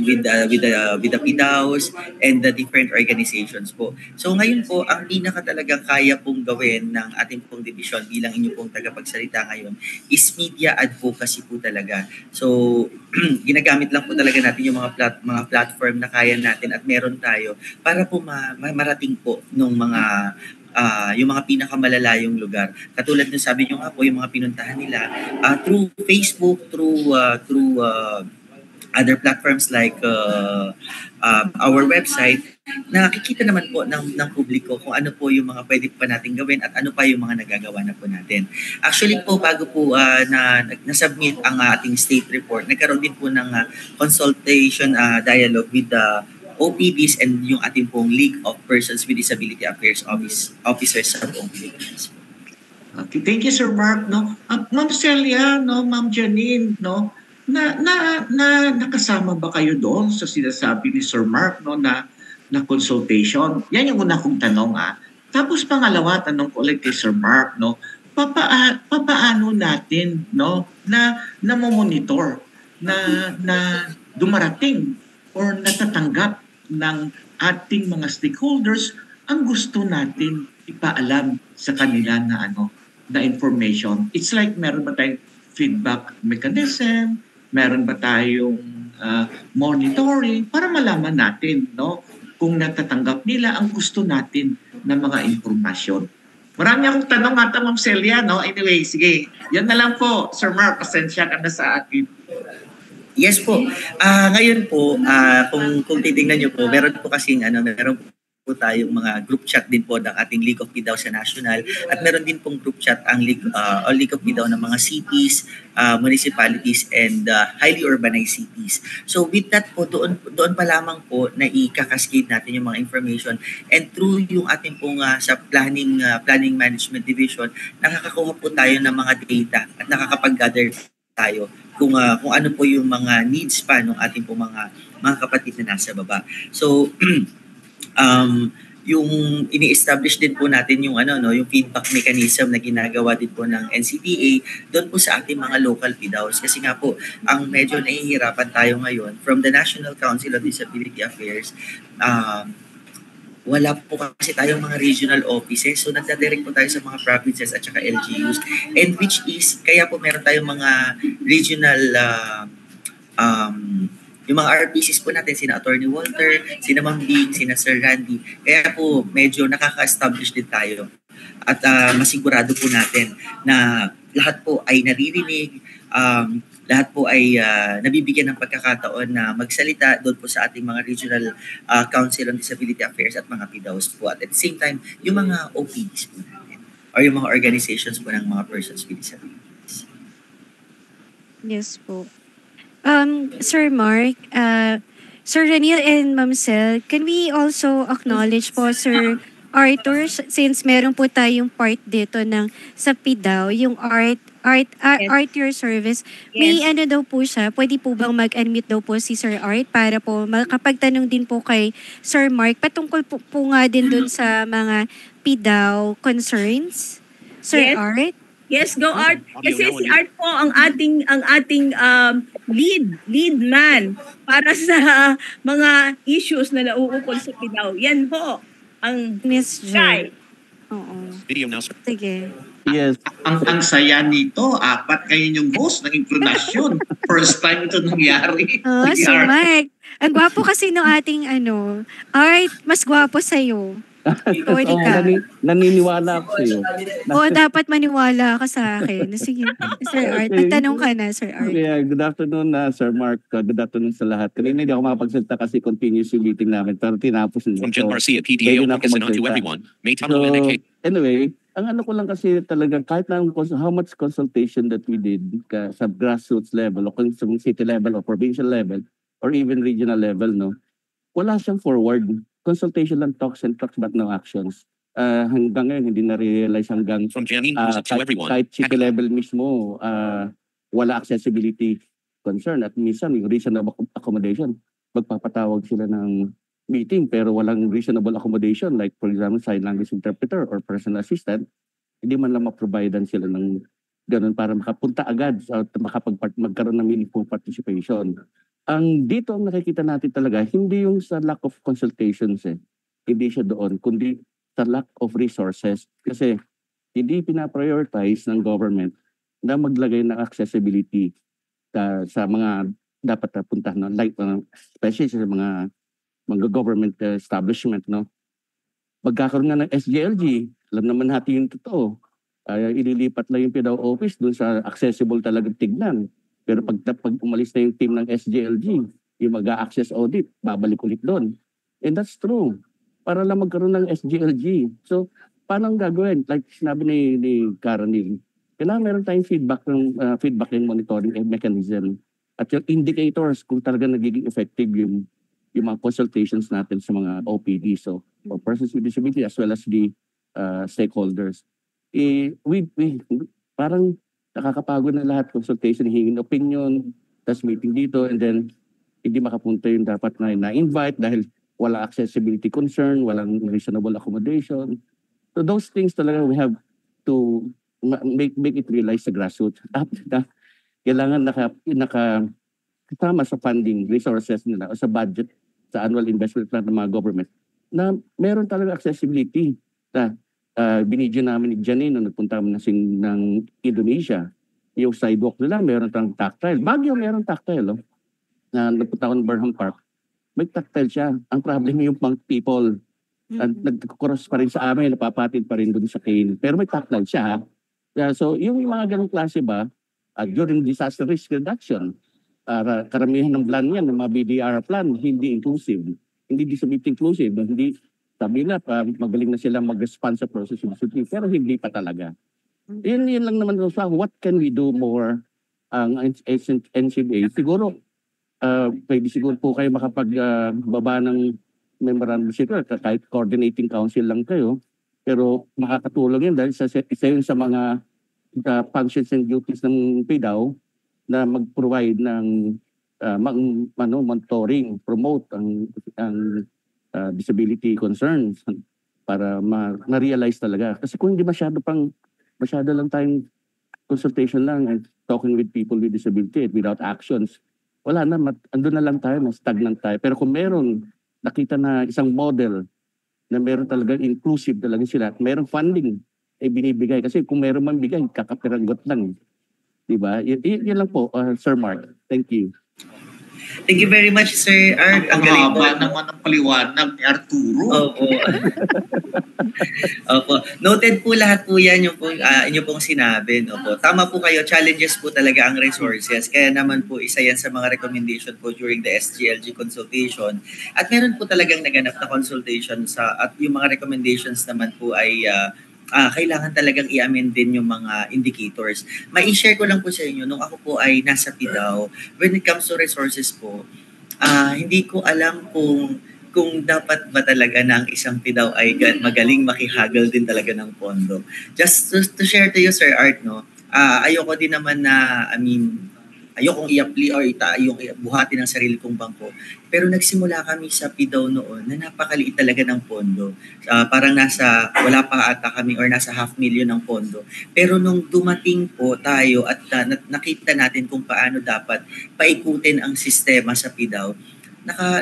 Speaker 3: with the PDAOs and the different organizations po. So ngayon po, ang pinaka talagang kaya pong gawin ng ating pong division bilang inyo pong tagapagsalita ngayon is media advocacy po talaga. So ginagamit lang po talaga natin yung mga platform na kaya natin at meron tayo para po marating po nung mga yung mga pinakamalalayong lugar. Katulad ng sabi nyo nga po, yung mga pinuntahan nila through Facebook, through other platforms like our website, nakikita naman po ng publiko kung ano po yung mga pwede pa natin gawin at ano pa yung mga nagagawa na po natin. Actually po, bago po na-submit ang ating state report, nagkaroon din po ng consultation dialogue with the OPDs and yung ating pong League of Persons with Disability Affairs officers sa buong Pilipinas.
Speaker 4: Okay, thank you, Sir Mark. Ma'am Celia, Ma'am Janine, nakasama ba kayo doon sa sinasabi ni Sir Mark na consultation? Yan yung una kong tanong. Tapos pangalawa, tanong ko ulit kay Sir Mark, papaano natin na monitor na dumarating or natatanggap ng ating mga stakeholders ang gusto natin ipaalam sa kanila na na information. It's like meron ba tayong feedback mechanism, meron ba tayong monitoring para malaman natin kung natatanggap nila ang gusto natin na mga impormasyon. Marami akong tanong ata, Ma'am Celia, Anyway, sige. Yan na lang po. Sir Mark, pasensya ka na sa akin.
Speaker 3: Yes po. Ngayon po, kung titingnan niyo po, meron po kasing meron po tayong mga group chat din po ng ating League of PDAO sa national, at meron din pong group chat ang League of PDAO ng mga cities, municipalities, and highly urbanized cities. So with that po, doon pa lamang po na i-cascade natin yung mga information, and through yung ating pong sa planning management division, nakakakuha po tayo ng mga data at nakakapag-gather tayo kung ano po yung mga needs pa ng ating po mga kapatid na nasa baba. So yung ini-establish din po natin yung yung feedback mechanism na ginagawa din po ng NCDA doon po sa ating mga local PDAOs, kasi nga po ang medyo nahihirapan tayo ngayon from the National Council on Disability Affairs. Wala po kasi tayong mga regional offices, so nagdadirect po tayo sa mga provinces at saka LGUs, and which is kaya po meron tayong mga regional yung mga RPCs po natin, sina Attorney Walter, sina Ma'am Bing, sina Sir Randy. Kaya po medyo nakaka-establish din tayo at masigurado po natin na lahat po ay naririnig, lahat po ay nabibigyan ng pagkakataon na magsalita doon po sa ating mga regional Council on Disability Affairs at mga PDAOs po. At the same time, yung mga OPDs po natin or yung mga organizations po ng mga persons with disabilities.
Speaker 2: Yes po. Sir Mark, Sir Raniel and Ma'am Cel, can we also acknowledge po, Sir Arthur, since meron po tayong part dito ng sa PDAO, yung art your service. May daw po siya, pwede po bang mag-unmute daw po si Sir Art para po makapagtanong din po kay Sir Mark patungkol po nga din dun sa mga PDAO concerns? Sir Art?
Speaker 1: Yes, go Art. Kasi si Art po ang ating lead man para sa mga issues na nauukol sa PDAO. Yan po ang
Speaker 2: Miss
Speaker 1: Jai.
Speaker 2: Oo.
Speaker 8: Video now, sir.
Speaker 2: Sige.
Speaker 9: Yes.
Speaker 4: Ang saya nito, 4 kayo yung host ng introduction. First time ito nangyari.
Speaker 2: Oh, Sir Mark. Ang gwapo kasi ng ating Art, mas gwapo sa'yo. Sorry ka.
Speaker 9: Naniniwala ako sa'yo.
Speaker 2: Oo, dapat maniwala ka sa akin. Sige, Sir Art. Magtanong ka na, Sir Art.
Speaker 9: Yeah, good afternoon, Sir Mark. Good afternoon sa lahat. Kanina hindi ako makapagsalita kasi continuous yung meeting namin. Pero tinapos nila.
Speaker 8: From Jen Garcia, PDAO, focus on to everyone. May time to indicate.
Speaker 9: Anyway, ang ko lang kasi talagang kahit na how much consultation that we did sa grassroots level o sa city level o provincial level or even regional level, wala siyang forward. Consultation lang, talks but no actions. Hanggang ngayon, hindi na-realize hanggang
Speaker 8: From Janine, focus on to everyone.
Speaker 9: kahit city level mismo, wala accessibility concern. At minsan, yung reasonable accommodation, magpapatawag sila ng meeting pero walang reasonable accommodation like for example, sign language interpreter or personal assistant, hindi man lang ma-providean sila ng ganun para makapunta agad at magkaroon ng meaningful participation. Ang dito ang nakikita natin talaga, hindi yung sa lack of consultations hindi siya doon, kundi sa lack of resources. Kasi hindi pinaprioritize ng government na maglagay ng accessibility sa mga dapat napuntahan, like especially sa mga government establishment. Magkakaroon nga ng SGLG, alam naman natin yung totoo. Ililipat lang yung PDAO office doon sa accessible talagang tignan. Pero pag umalis na yung team ng SGLG, yung mag-access audit, babalik ulit doon. And that's true. Para lang magkaroon ng SGLG. So, paano gagawin? Like sinabi ni Karanil, kailangan meron tayong feedback and monitoring mechanism. At yung indicators kung talaga nagiging effective yung mga consultations natin sa mga OPD. So, for persons with disability as well as the stakeholders. We parang nakakapagod na lahat, consultation, hingin opinion, tas meeting dito, and then hindi makapunta yung dapat na-invite dahil wala accessibility concern, walang reasonable accommodation. So those things talaga we have to make it realize sa grassroots. Kailangan kasama sa funding resources nila o sa budget sa annual investment plan ng mga government na meron talaga accessibility na binidyo namin ni Janine nung nagpunta kami ng Indonesia. Yung sidewalk nila meron talagang tactile. Baguio meron tactile. Na nagpunta ako ng Burnham Park. May tactile siya. Ang problem yung pang people. Nagkukross pa rin sa amin, napapatid pa rin dun sa cane. Pero may tactile siya. So yung mga ganong klase ba, during disaster risk reduction, karamihan ng plan yan, ng mga BDR plan, hindi inclusive. Hindi disability inclusive. Hindi, sabi na, magaling na sila mag-respond sa process of disability, pero hindi pa talaga. Yun lang naman sa what can we do more ang NCBA. Siguro, pwede siguro po kayo makapagbaba ng memorandum siguro, kahit coordinating council lang kayo, pero makakatulong yun dahil isa yun sa mga functions and duties ng PDAW na mag-provide ng monitoring, promote ang disability concerns para ma-realize talaga. Kasi kung hindi masyado lang tayong consultation lang and talking with people with disability without actions, wala na, andun na lang tayo, stagnant tayo. Pero kung meron, nakita na isang model na meron talagang inclusive talaga sila at meron funding binibigay. Kasi kung meron man bigay, kakapiragot lang. Diba? Yan lang po, Sir Mark. Thank you.
Speaker 3: Thank you very much, Sir Art.
Speaker 4: Ang haba naman ang paliwanag ni Arturo.
Speaker 3: Opo. Opo. Noted po lahat po yan yung inyo pong sinabi. Opo. Tama po kayo, challenges po talaga ang resources. Kaya naman po isa yan sa mga recommendation po during the SGLG consultation. At meron po talagang naganap na consultation at yung mga recommendations naman po ay kailangan talagang i-amend din yung mga indicators. Mai-share ko lang po sa inyo, nung ako po ay nasa PDAW, when it comes to resources po, hindi ko alam kung dapat ba talaga na ang isang PDAW ay magaling makihagal din talaga ng pondo. Just to share to you, Sir Art, no, ayoko din naman na, ayokong i-apply or yung buhati ng sarili kong bangko. Pero nagsimula kami sa PDAW noon na napakaliit talaga ng pondo. Parang wala pa ata kami or nasa 500,000 ng pondo. Pero nung dumating po tayo at nakita natin kung paano dapat paikutin ang sistema sa PDAW,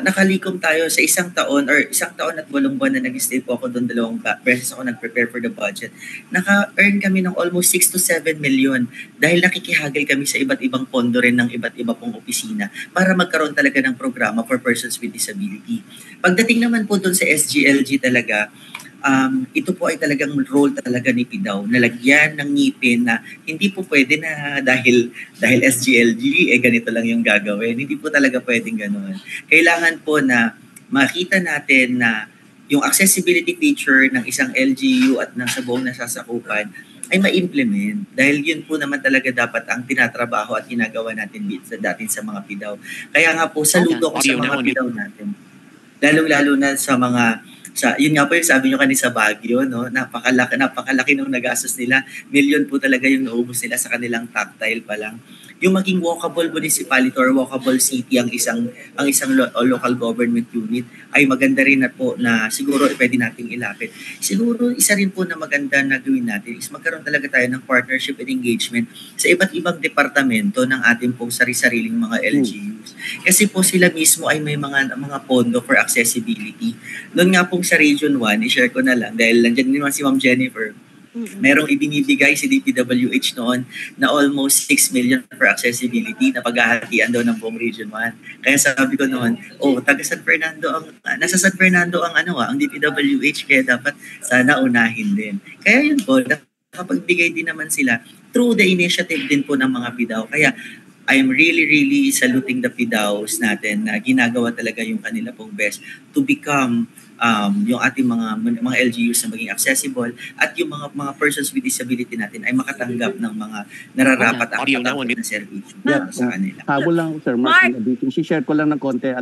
Speaker 3: nakalikom tayo sa isang taon at 8 buwan na nag-stay po ako doon, 2 beses ako nag-prepare for the budget. Naka-earn kami ng almost 6 to 7 million dahil nakikihagil kami sa iba't ibang pondo rin ng iba't iba pong opisina para magkaroon talaga ng programa for persons with disability. Pagdating naman po doon sa SGLG talaga, ito po ay talagang role talaga ni PDAW na lagyan ng ngipin na hindi po pwede na dahil SGLG ganito lang yung gagawin. Hindi po talaga pwedeng ganoon. Kailangan po na makita natin na yung accessibility feature ng isang LGU at ng sa buong nasasakupan ay ma-implement dahil yun po naman talaga dapat ang tinatrabaho at ginagawa natin datin sa mga PDAW. Kaya nga po saludo ko sa mga PDAW natin. Lalong-lalo na sa mga yun nga po yung sabi nyo kanina sa Baguio, no? Napakalaki nung nagastos nila. Million po talaga yung naubos nila sa kanilang tactile pa lang. Yung maging walkable municipality or walkable city ang isang local government unit ay maganda rin na po na siguro pwede nating ilapit. Siguro isa rin po na maganda na gawin natin is magkaroon talaga tayo ng partnership and engagement sa iba't ibang departamento ng ating pong sari-sariling mga LGUs. Kasi po sila mismo ay may mga pondo for accessibility. Noon nga pong sa Region 1, i-share ko na lang dahil nandiyan naman si Ma'am Jennifer. Merong ibinibigay si DPWH noon na almost 6 million for accessibility na paghahatian daw ng buong Region 1. Kaya sabi ko noon, taga San Fernando nasa San Fernando ang DPWH kaya dapat sana unahin din. Kaya yun po, nakapagbigay din naman sila through the initiative din po ng mga PDAW. Kaya I'm really saluting the PDAWs natin na ginagawa talaga yung kanila pong best to become yung ating mga LGUs na maging accessible at yung mga persons with disability natin ay makatanggap ng mga nararapat at katanggap na servisyo sa kanila.
Speaker 9: Habol lang, Sir Mark. I-share ko lang ng konti,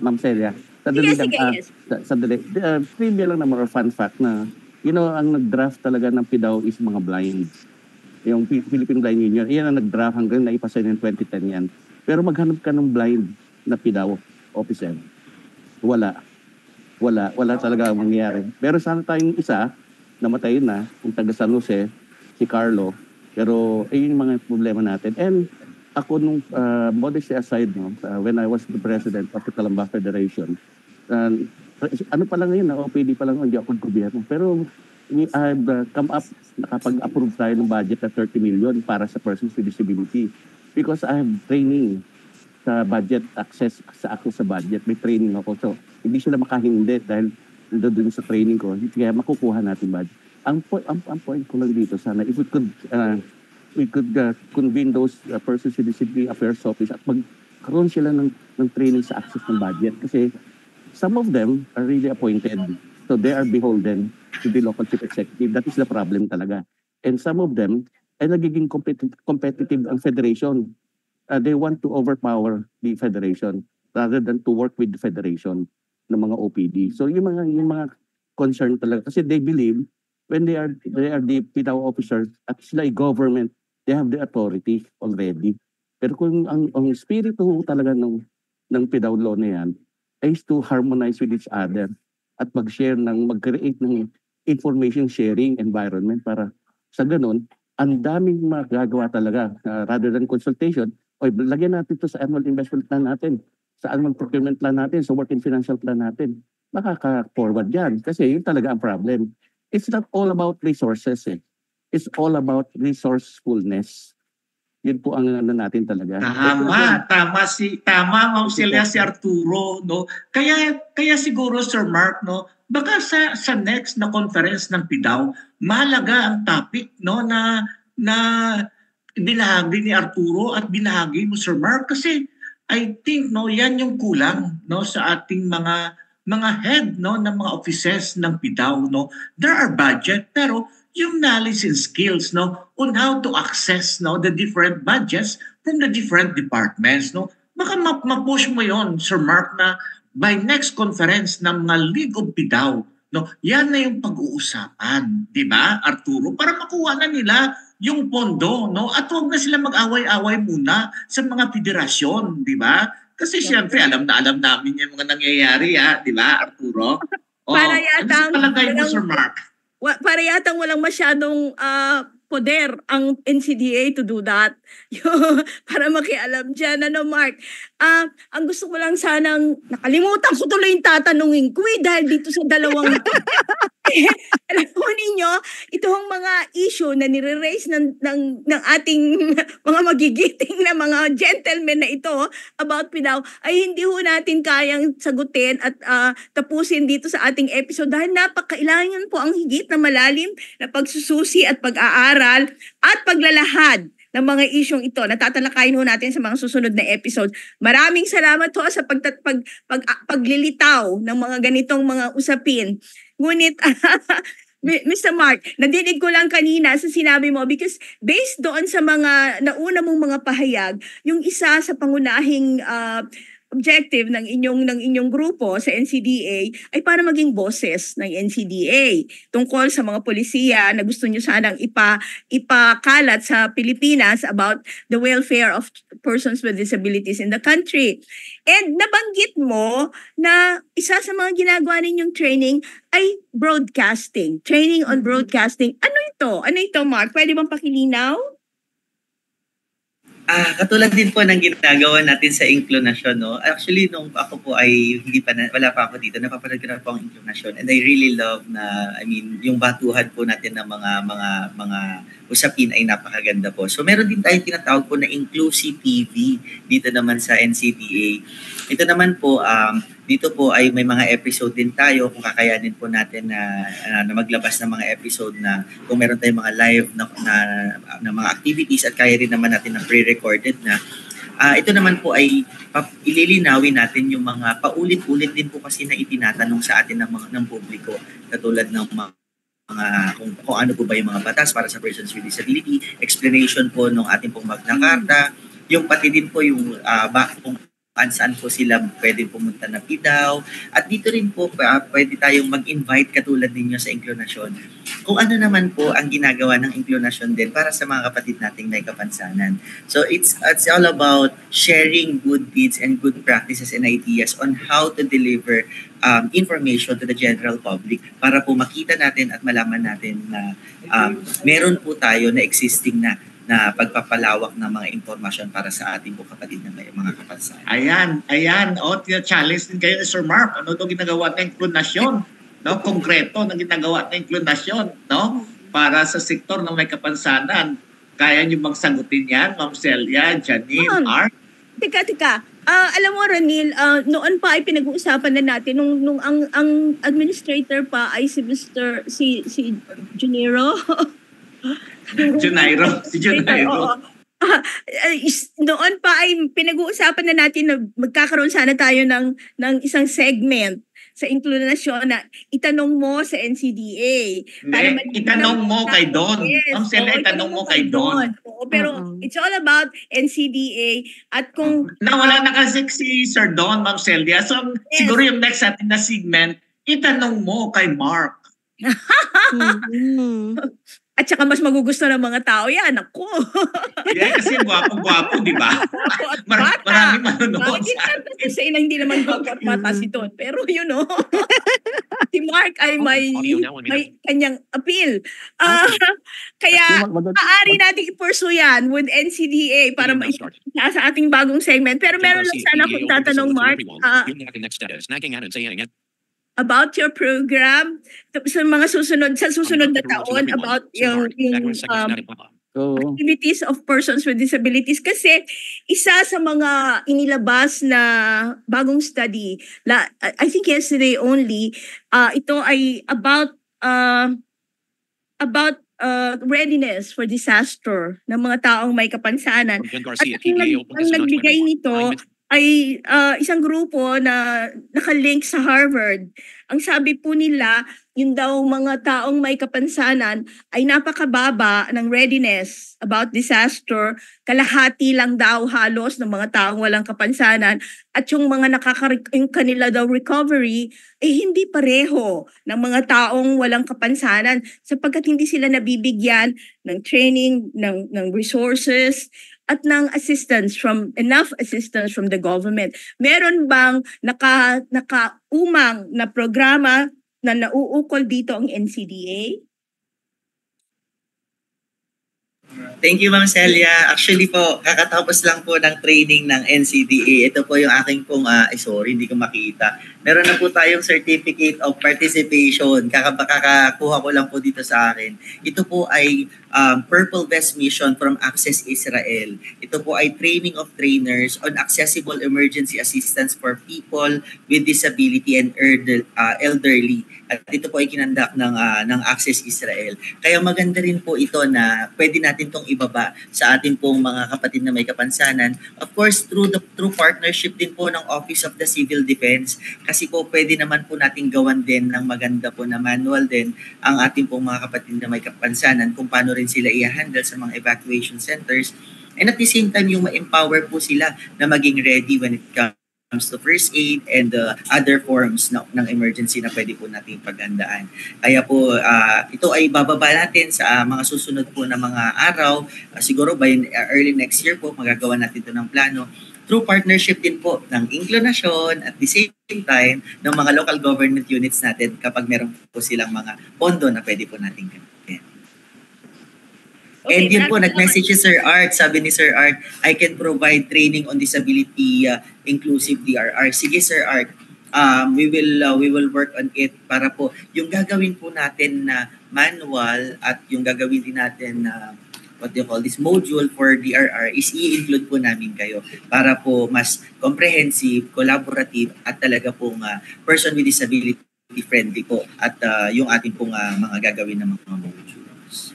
Speaker 9: Ma'am Celia. Sadali. Trivia lang naman or fun fact na, ang nag-draft talaga ng PDAW is mga blind. Yung Philippine Blind Union, iyan ang nag-draft hanggang naipasa ng 2010 yan. Pero maghanap ka ng blind na PDAW officer. Wala talaga ang mangyayari. Pero sana tayong isa, namatay na, kung taga San Jose, si Carlo. Pero ayun yung mga problema natin. And ako nung modesty aside, no, when I was the president of the Calamba Federation, ano pa lang ngayon, OPD pa lang, hindi ako gobyerno. Pero I've come up, nakapag-approve tayo ng budget na 30 million para sa persons with disability. Because I have training sa budget, access sa budget. May training ako. So, hindi sila makahindi dahil doon sa training ko. Kaya makukuha natin budget. Ang point ko lang dito, sana, if we could convene those persons with disability affairs office at magkaroon sila ng training sa access ng budget. Kasi some of them are really appointed. So they are beholden to the local chief executive. That is the problem talaga. And some of them ay nagiging competitive ang federation. They want to overpower the federation rather than to work with the federation ng mga OPD. So yung mga concern talaga kasi they believe when they are the PIDAW officers at sila government, they have the authority already. Pero kung ang spirito talaga ng PIDAW law na yan is to harmonize with each other at mag-create ng information sharing environment para sa ganun, ang daming magagawa talaga rather than consultation. O lagyan natin ito sa annual investment plan natin, sa annual procurement plan natin, sa working financial plan natin. Makaka-forward yan kasi yun talaga ang problem. It's not all about resources eh. It's all about resourcefulness. Yun po ang natin talaga.
Speaker 4: Tama Ma'am Celia, si Arturo, no. Kaya siguro Sir Mark, no, baka sa next na conference ng PIDAW, mahalaga ang topic, no, na binahagi ni Arturo at binahagi mo Sir Mark kasi I think, no, yan yung kulang, no, sa ating mga head, no, ng mga offices ng PIDAW, no. There are budget pero yung knowledge and skills, no, on how to access, no, the different budgets from the different departments, no. Baka ma-push mo yon, Sir Mark, na by next conference ng mga League of PIDAW, no, yan na yung pag-uusapan, di ba, Arturo? Para makuha na nila yung pondo, no, at huwag na sila mag-away-away muna sa mga federasyon, di ba? Kasi siyempre, alam namin yung mga nangyayari, di ba, Arturo?
Speaker 1: Para yata
Speaker 4: ano sa palagay mo, Sir Mark?
Speaker 1: Para yatang walang masyadong poder ang NCDA to do that. Para makialam dyan. Mark? Ang gusto ko lang sanang, nakalimutan ko tuloy yung tatanungin ko dahil dito sa dalawang alam mo ninyo, itong mga issue na nire-raise ng ating mga magigiting na mga gentlemen na ito about PIDAW ay hindi ho natin kayang sagutin at tapusin dito sa ating episode dahil napakailangan po ang higit na malalim na pagsususi at pag-aaral at paglalahad ng mga isyong ito. Natatalakayin ho natin sa mga susunod na episode. Maraming salamat ho sa paglilitaw ng mga ganitong mga usapin. Ngunit, Mr. Mark, nadinig ko lang kanina sa sinabi mo because based doon sa mga nauna mong mga pahayag, yung isa sa pangunahing objective ng inyong grupo sa NCDA ay para maging boses ng NCDA tungkol sa mga polisiya na gusto nyo sanang ipakalat sa Pilipinas about the welfare of persons with disabilities in the country. And nabanggit mo na isa sa mga ginagawa ninyong training ay broadcasting, training on broadcasting. Ano ito, Mark? Pwede bang pakilinaw?
Speaker 3: Katulad din po ng ginagawa natin sa Inclunation, no? Actually, nung ako po ay wala pa ako dito, napapanood ko na po ang Inclunation. And I really love yung batuhan po natin ng mga usapin ay napakaganda po. So meron din tayong tinatawag po na Inclusive TV dito naman sa NCDA. Ito naman po, dito po ay may mga episode din tayo kung kakayanin po natin na maglabas ng mga episode na kung meron tayong mga live na mga activities at kaya rin naman natin na pre-recorded na. Ito naman po ay ililinawin natin yung mga paulit-ulit din po kasi na itinatanong sa atin ng publiko katulad ng mga kung ano po ba yung mga batas para sa persons with disability, explanation po ng ating pong Magna Carta, yung pati din po yung kung saan po sila pwede pumunta na PIDAW. At dito rin po pwede tayong mag-invite katulad ninyo sa Inclunation. Kung ano naman po ang ginagawa ng Inclunation din para sa mga kapatid nating may kapansanan. So it's all about sharing good deeds and good practices and ideas on how to deliver information to the general public para po makita natin at malaman natin na meron po tayo na existing na na pagpapalawak ng mga impormasyon para sa ating po kapatid na may mga kapansanan.
Speaker 4: Ayan. O, challenge din kayo ni Sir Mark. Ano itong ginagawa na inklunasyon? No? Konkreto na ginagawa na inklunasyon, no? Para sa sektor ng may kapansanan. Kaya niyo bang sagutin yan, Ma'am Celia, Janine, Art?
Speaker 1: Teka. Alam mo, Ranil, noon pa ay pinag-uusapan na natin nung ang administrator pa ay si Juniro.
Speaker 4: Si Junairo.
Speaker 1: Noon pa ay pinag-uusapan na natin na magkakaroon sana tayo ng isang segment sa inklunasyon na itanong mo sa NCDA.
Speaker 4: Itanong mo kay Don. Ma'am Celia, itanong mo kay Don.
Speaker 1: Pero it's all about NCDA at kung...
Speaker 4: Nawala na kasi si Sir Don, Ma'am Celia. So siguro yung next atin na segment, itanong mo kay Mark.
Speaker 1: At saka mas magugusto ng mga tao yan. Ako.
Speaker 4: Yeah, kasi gwapo-gwapo, di ba? Maraming manonood
Speaker 1: sa atin. Kasi hindi naman gwapo at mata si Don. Pero si Mark ay may kanyang appeal. Kaya maaari natin i-pursue yan with NCDA para sa ating bagong segment. Pero meron lang sana akong tatanong, Mark. About your program sa mga susunod na taon about yung activities of persons with disabilities, kasi isa sa mga inilabas na bagong study, I think yesterday only, ito ay about readiness for disaster ng mga taong may kapansanan. At ang nagbigay nito ay isang grupo na nakalink sa Harvard. Ang sabi po nila, yun daw mga taong may kapansanan ay napakababa ng readiness about disaster. Kalahati lang daw halos ng mga taong walang kapansanan. At yung mga yung kanila daw recovery ay hindi pareho ng mga taong walang kapansanan sapagkat hindi sila nabibigyan ng training, ng resources, at ng enough assistance from the government. Meron bang nakaumang na programa na nauukol dito ang NCDA?
Speaker 3: Thank you, Ma'am Celia. Actually po, kakatapos lang po ng training ng NCDA. Ito po yung aking pong, sorry, hindi ko makita. Meron na po tayong Certificate of Participation. Kakakuha ko lang po dito sa akin. Ito po ay Purple Vest Mission from Access Israel. Ito po ay training of trainers on accessible emergency assistance for people with disability and elderly. At ito po ay kinandak ng Access Israel. Kaya maganda rin po ito na pwede natin itong ibaba sa ating pong mga kapatid na may kapansanan. Of course, through partnership din po ng Office of the Civil Defense, kasi po pwede naman po natin gawan din ng maganda po na manual din ang ating pong mga kapatid na may kapansanan kung paano rin sila i-handle sa mga evacuation centers. And at the same time, yung ma-empower po sila na maging ready when it comes to first aid and other forms ng emergency na pwede po natin paghandaan. Kaya po, ito ay bababa natin sa mga susunod po na mga araw. Siguro by early next year po, magagawa natin ito ng plano. Through partnership din po ng inklunasyon at the same time ng mga local government units natin kapag meron po silang mga pondo na pwede po natin gamitin. Okay, and yun po, nag-message si Sir Art. Sabi ni Sir Art, I can provide training on disability inclusive DRR. Sige Sir Art, we will work on it para po yung gagawin po natin na manual at yung gagawin din natin na module for DRR is i-include po namin kayo para po mas comprehensive, collaborative at talaga pong person with disability friendly po at yung ating pong mga gagawin na mga modules.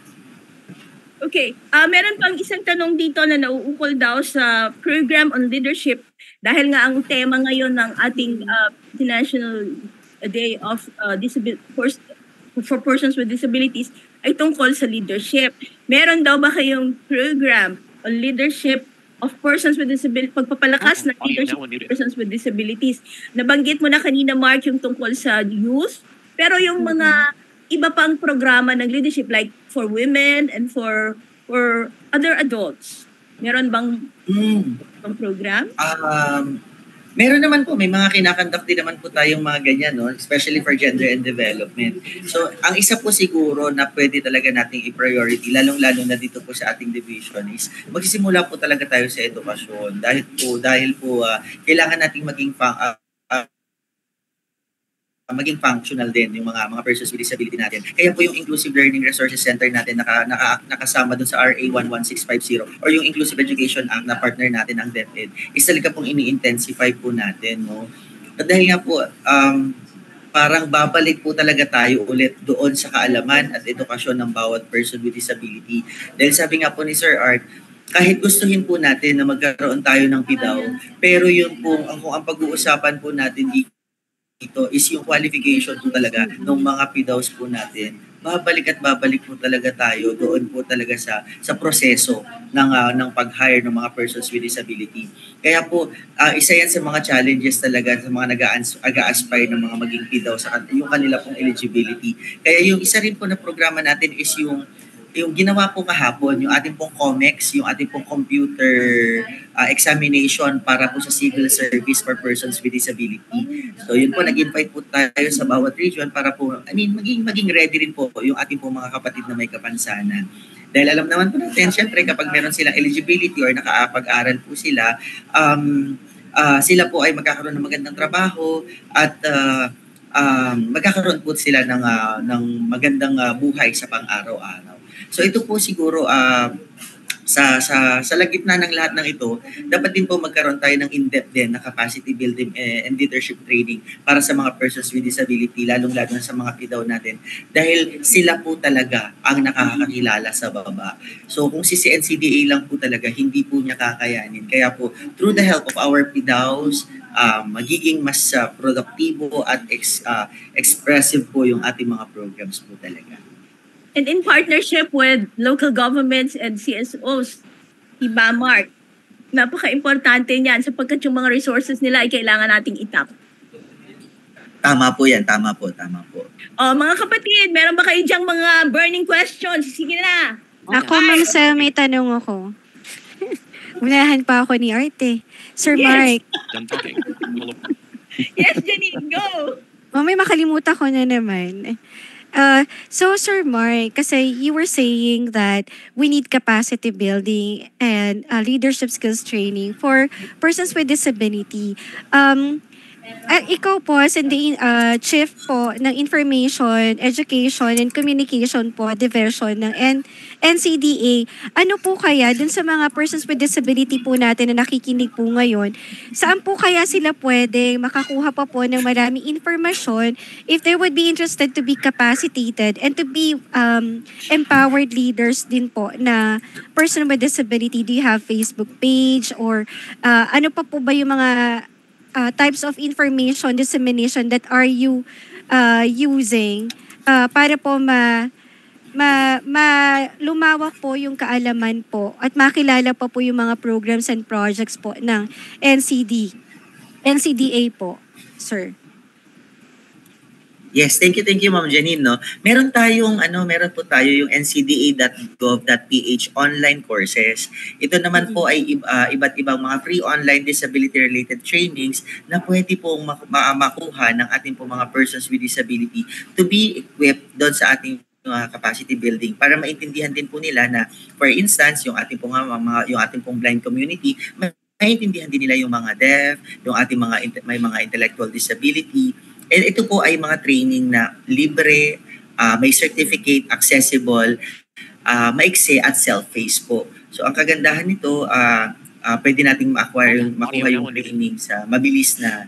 Speaker 1: Okay, meron pang isang tanong dito na nauukol daw sa program on leadership dahil nga ang tema ngayon ng ating International Day of for Persons with Disabilities ay tungkol sa leadership. Meron daw ba kayong program on leadership of persons with disabilities, pagpapalakas ng leadership of persons with disabilities? Nabanggit mo na kanina, Mark, yung tungkol sa youth, pero yung mga iba pang programa ng leadership like for women and for other adults. Meron bang program?
Speaker 3: Meron naman po, may mga kinakandak din naman po tayong mga ganyan, no? Especially for gender and development. So, ang isa po siguro na pwede talaga nating i-priority, lalong-lalo na dito po sa ating division is magsisimula po talaga tayo sa edukasyon. Dahil po kailangan nating maging functional din yung mga persons with disability natin. Kaya po yung Inclusive Learning Resources Center natin nakasama dun sa RA 11650 or yung Inclusive Education Act na partner natin ang DepEd is talaga pong ini-intensify po natin, no? At dahil nga po parang babalik po talaga tayo ulit doon sa kaalaman at edukasyon ng bawat person with disability. Dahil sabi nga po ni Sir Art, kahit gustuhin po natin na magkaroon tayo ng PIDAW, pero yun po, kung ang pag-uusapan po natin ito is yung qualification po talaga ng mga PIDAWs po natin. Babalik po talaga tayo doon po talaga sa proseso ng pag-hire ng mga persons with disability. Kaya po, isa yan sa mga challenges talaga sa mga nag-a-aspire ng mga maging PIDAW sa yung kanila pong eligibility. Kaya yung isa rin po na programa natin is yung ginawa po kahapon, yung ating pong COMEX, yung ating pong computer examination para po sa civil service for persons with disability. So yun po, nag-invite po tayo sa bawat region para po, maging ready rin po yung ating pong mga kapatid na may kapansanan. Dahil alam naman po natin, syempre kapag meron silang eligibility or nakapag-aral po sila, sila po ay magkakaroon ng magandang trabaho at magkakaroon po sila ng magandang buhay sa pang-araw-araw. So ito po siguro sa lagitna ng lahat ng ito, dapat din po magkaroon tayo ng in-depth din na capacity building and leadership training para sa mga persons with disability, lalong-lalo na sa mga PIDAW natin. Dahil sila po talaga ang nakakakilala sa baba. So kung si NCDA lang po talaga, hindi po niya kakayanin. Kaya po, through the help of our PIDAWs, magiging mas produktibo at expressive po yung ating mga programs po talaga.
Speaker 1: And in partnership with local governments and CSOs, diba, Mark? Napaka-importante niyan sapagkat yung mga resources nila ay kailangan nating itap.
Speaker 3: Tama po yan, tama po.
Speaker 1: Mga kapatid, meron ba kayo diyang mga burning questions? Sige na.
Speaker 2: Ako, Ma'am Sel, may tanong ako. Unahan pa ako ni Arte. Sir Mark.
Speaker 8: Done talking.
Speaker 1: Yes, Janine, go!
Speaker 2: May makalimutan ko na naman. So, Sir Mark, kasi you were saying that we need capacity building and leadership skills training for persons with disability. Ikaw po, as the Chief po ng Information, Education, and Communication po, Division ng NCDA, ano po kaya dun sa mga persons with disability po natin na nakikinig po ngayon, saan po kaya sila pwede makakuha pa po ng maraming informasyon if they would be interested to be capacitated and to be empowered leaders din po na person with disability? Do you have Facebook page or ano pa po ba yung mga types of information dissemination that are you using para po lumawak po yung kaalaman po at makilala pa po yung mga programs and projects po ng NCDA po, sir?
Speaker 3: Yes, thank you Ma'am Janine, no. Meron po tayo yung ncda.gov.ph online courses. Ito naman po ay iba't ibang mga free online disability related trainings na pwede pong makuha ng ating po mga persons with disability to be equipped doon sa ating capacity building para maintindihan din po nila na, for instance, yung ating pong blind community, maintindihan din nila yung mga deaf, yung ating may mga intellectual disability. And ito po ay mga training na libre, may certificate, accessible, maiksi at self-paced po. So ang kagandahan nito, pwede nating makuha yung training sa mabilis na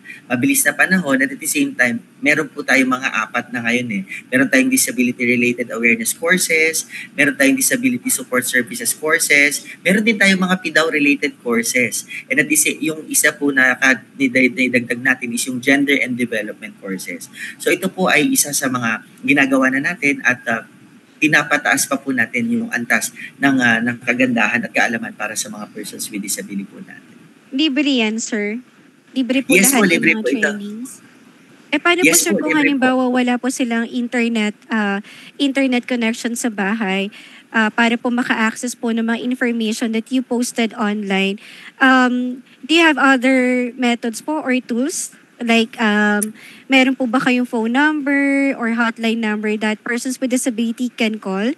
Speaker 3: panahon at at the same time, meron po tayong mga 4 na ngayon eh. Meron tayong disability-related awareness courses, meron tayong disability support services courses, meron din tayong mga PIDAW-related courses. And at yung isa po na dagdag natin is yung gender and development courses. So ito po ay isa sa mga ginagawa na natin at pinapataas pa po natin yung antas ng kagandahan at kaalaman para sa mga persons with disability po natin.
Speaker 2: Libre yan, sir? Libre po
Speaker 3: yes,
Speaker 2: lahat
Speaker 3: libre
Speaker 2: ng mga
Speaker 3: po
Speaker 2: trainings? Paano po, sir, kung halimbawa wala po silang internet connection sa bahay? para po maka-access po ng mga information that you posted online. Do you have other methods po or tools? Like, meron po ba kayong phone number or hotline number that persons with disability can call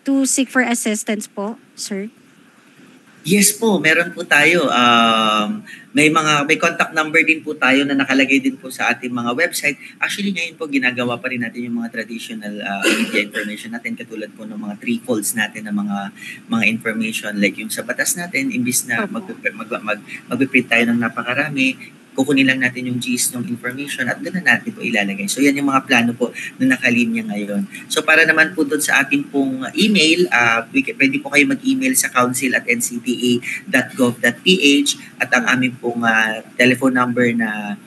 Speaker 2: to seek for assistance po, sir?
Speaker 3: Yes po, meron po tayo. May contact number din po tayo na nakalagay din po sa ating mga website. Actually ngayon po ginagawa pa rin natin yung mga traditional media information natin, katulad po ng mga threefolds natin ng mga information, like yung sa batas natin, imbis na mag-print tayo ng napakarami, kukunin lang natin yung gist ng information at doon na natin po ilalagay. So yan yung mga plano po na nakalinya ngayon. So para naman po doon sa ating pong email, pwede po kayo mag-email sa council@ncda.gov.ph at ang aming pong telephone number na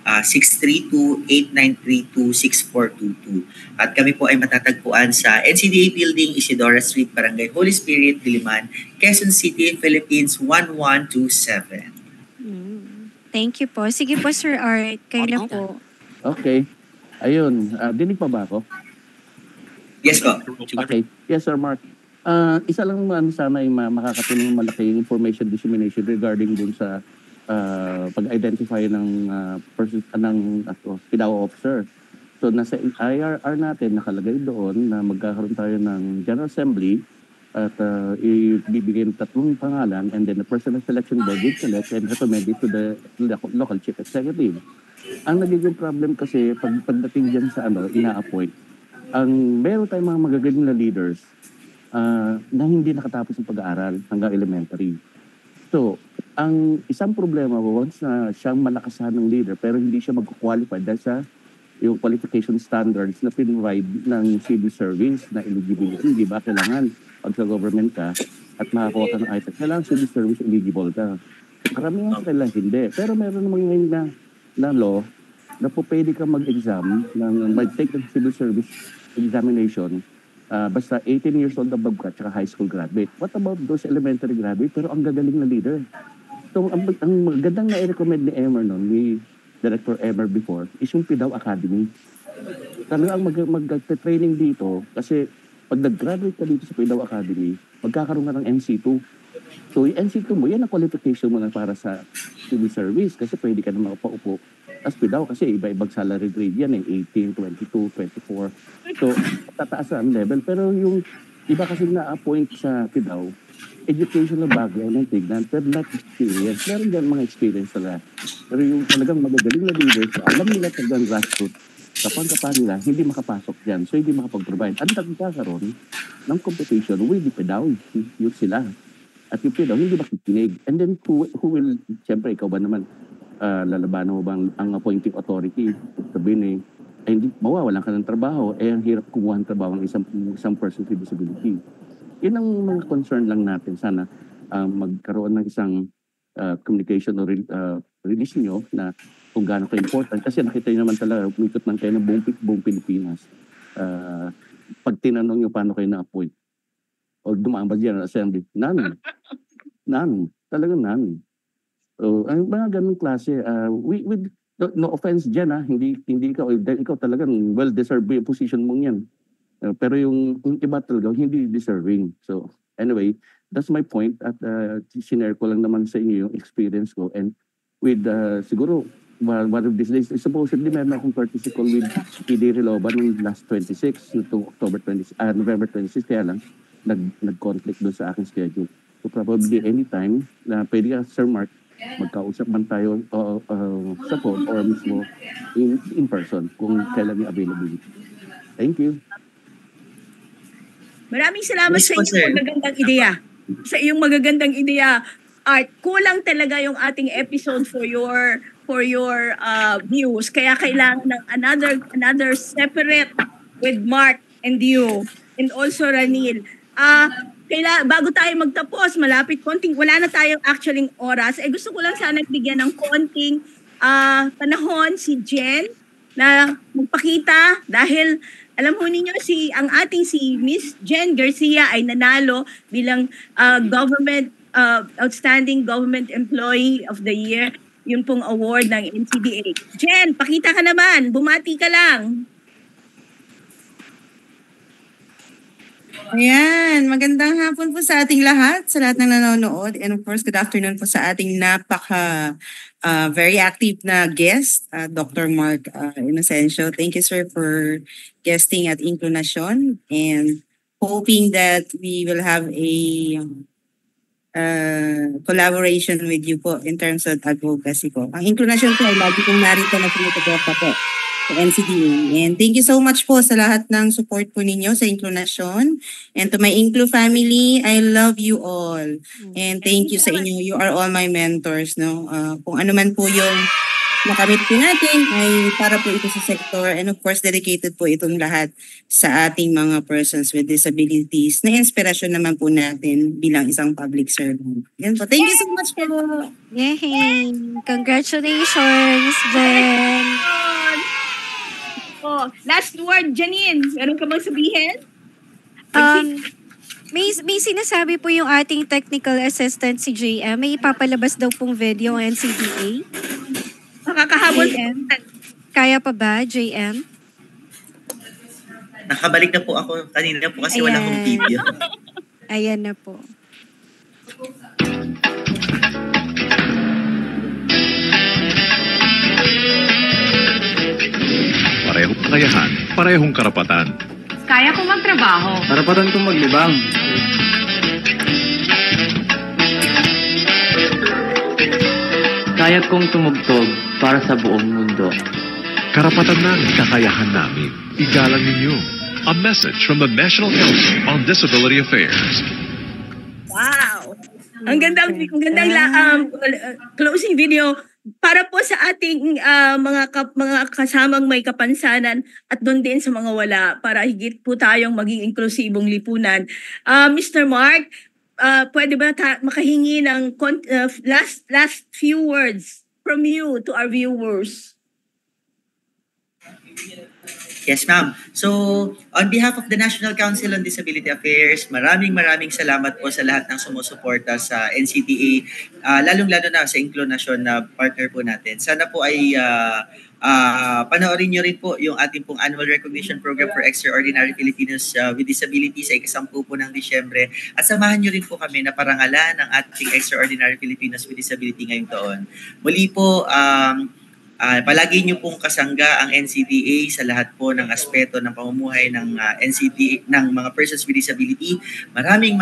Speaker 3: 632-8932-6422. At kami po ay matatagpuan sa NCDA Building, Isidora Street, Barangay Holy Spirit, Diliman, Quezon City, Philippines 1127.
Speaker 2: Thank you po. Sige po, Sir Art. Kayo na po.
Speaker 9: Okay. Ayun. Dinig pa ba ako?
Speaker 3: Yes po.
Speaker 9: Okay. Yes, Sir Mark. Isa lang sana ay makakatulong malaki yung information dissemination regarding dun sa pag-identify ng PIDAO officer. So nasa IRR natin nakalagay doon na magkakaroon tayo ng General Assembly at ibibigay ng 3 pangalan, and then the personal selection board will select and recommend it to the local chief executive. Ang nagiging problem kasi pagdating dyan sa ina-appoint, meron tayong mga magagaling na leaders na hindi nakatapos ng pag-aaral hanggang elementary. So, ang isang problema, once na siyang malakasan ng leader pero hindi siya mag-qualify dahil sa yung qualification standards na pinrovide ng civil service na eligibility, di ba? Kailangan pag sa government ka at makakuha ka ng item, kailangan civil service eligible ka. Karamihan kailangan hindi. Pero meron namang ngayon na law na po pwede ka mag-exam, mag-take ng civil service examination basta 18 years old above ka at high school graduate. What about those elementary graduate pero ang gagaling na leader? So, ang magandang na-recommend ni Emer noon, ni Director Emer before, is yung PIDAO Academy. Talagang mag-training dito kasi pag nag-graduate ka dito sa PIDAO Academy, magkakaroon ka ng NC2. So, yung NC2 mo, yan ang qualification mo na para sa civil service kasi pwede ka na makapaupo. As PIDAO kasi iba-ibang salary grade yan, 18, 22, 24. So, tataas ang level. Pero yung iba kasi na-appoint sa PIDAO, educational background ng tignan, pero not experience. Meron dyan mga experience talaga. Pero yung talagang magagaling na leaders, alam nila talagang grassroots, kapag nila, hindi makapasok dyan. So, hindi makapag-provide. Ang nagkakaroon ng competition with the PIDAO, yung sila. At yung PIDAO, hindi makikinig. And then, who will, siyempre, ikaw ba naman, lalabanan mo bang ang appointing authority? Sabihin hindi, mawawalan ka ng trabaho, ang hirap kumuha ng trabaho ng isang person with disability. Yun ang mga concern lang natin. Sana magkaroon ng isang communication o release nyo na kung gaano ka-important. Kasi nakita nyo naman talaga, umikot man kayo ng buong Pilipinas. Pag tinanong nyo paano kayo na-appoint o dumaan ba General Assembly, none. Talagang none. So, ang mga ganong klase, with no offense dyan, hindi ikaw talagang well-deserved yung position mong yan. Pero yung iba talaga, hindi deserving. So, anyway, that's my point at sinare ko lang naman sa inyo yung experience ko, and with siguro one of these days, supposedly meron akong courtesy call with PD Riloban noong last 26 to November 26, kaya lang nag-conflict doon sa aking schedule. So probably anytime na pwede ka, Sir Mark, magkausap man tayo sa phone or mismo in person kung kailan yung availability. Thank you.
Speaker 1: Maraming salamat sa iyong magagandang ideya. Sa iyong magagandang ideya. Art, kulang talaga yung ating episode for your views. Kaya kailangan ng another separate with Mark and you and also Ranil. Bago tayo magtapos, malapit konting, wala na tayong actually oras. Gusto ko lang sana bigyan ng konting panahon si Jen na magpakita dahil alam ho ninyo ang ating si Miss Jen Garcia ay nanalo bilang Outstanding Government Employee of the Year. Yun pong award ng NCDA. Jen, pakita ka naman. Bumati ka lang.
Speaker 10: Ayan, magandang hapon po sa ating lahat, sa lahat ng nanonood. And of course, good afternoon po sa ating very active na guest, Dr. Mark Inocencio. Thank you, sir, for guesting at Inclination and hoping that we will have a collaboration with you po in terms of advocacy po. Ang Inclination po ay lagi kong narito na sumusuporta po sa NCDA. And thank you so much po sa lahat ng support po ninyo sa Inclination. And to my Inclu family, I love you all. And thank you sa inyo. You are all my mentors. No? Kung ano man po yung nakamit po natin ay para po ito sa sector. And of course, dedicated po itong lahat sa ating mga persons with disabilities na inspirasyon naman po natin bilang isang public servant. Yan po. Thank you so much po.
Speaker 2: Yay! Congratulations, Jen!
Speaker 1: Oh, last word, Janine. Meron ka bang sabihin?
Speaker 2: May sinasabi po yung ating technical assistant si JM. May ipapalabas daw pong video ang NCDA.
Speaker 1: Makakahabol.
Speaker 2: Kaya pa ba, JM?
Speaker 3: Nakabalik na po ako kanina po kasi wala akong video.
Speaker 2: Ayan na po.
Speaker 11: Parehong kakayahan, parehong karapatan.
Speaker 12: Kaya kong magtrabaho.
Speaker 13: Karapatan kong maglibang. Kaya kong tumugtog para sa buong mundo.
Speaker 11: Karapatan ng kakayahan namin. Igalang ninyo. A message from the National Council on Disability Affairs.
Speaker 1: Wow! Ang gandang closing video para po sa ating mga kasamang may kapansanan at doon din sa mga wala para higit po tayong maging inklusibong lipunan. Mr. Mark, pwede ba makahingi ng last few words from you to our viewers?
Speaker 3: Yes, ma'am. So, on behalf of the National Council on Disability Affairs, maraming salamat po sa lahat ng sumusuporta sa NCDA, lalong-lalo na sa Inclination na partner po natin. Sana po ay panoorin nyo rin po yung ating pong annual recognition program for extraordinary Filipinos with disabilities sa ika-10 po ng Disyembre. At samahan nyo rin po kami na parangalan ng ating extraordinary Filipinos with disability ngayong taon. Muli po, palagi nyo pong kasangga ang NCDA sa lahat po ng aspeto ng pamumuhay ng NCDA, ng mga persons with disability. Maraming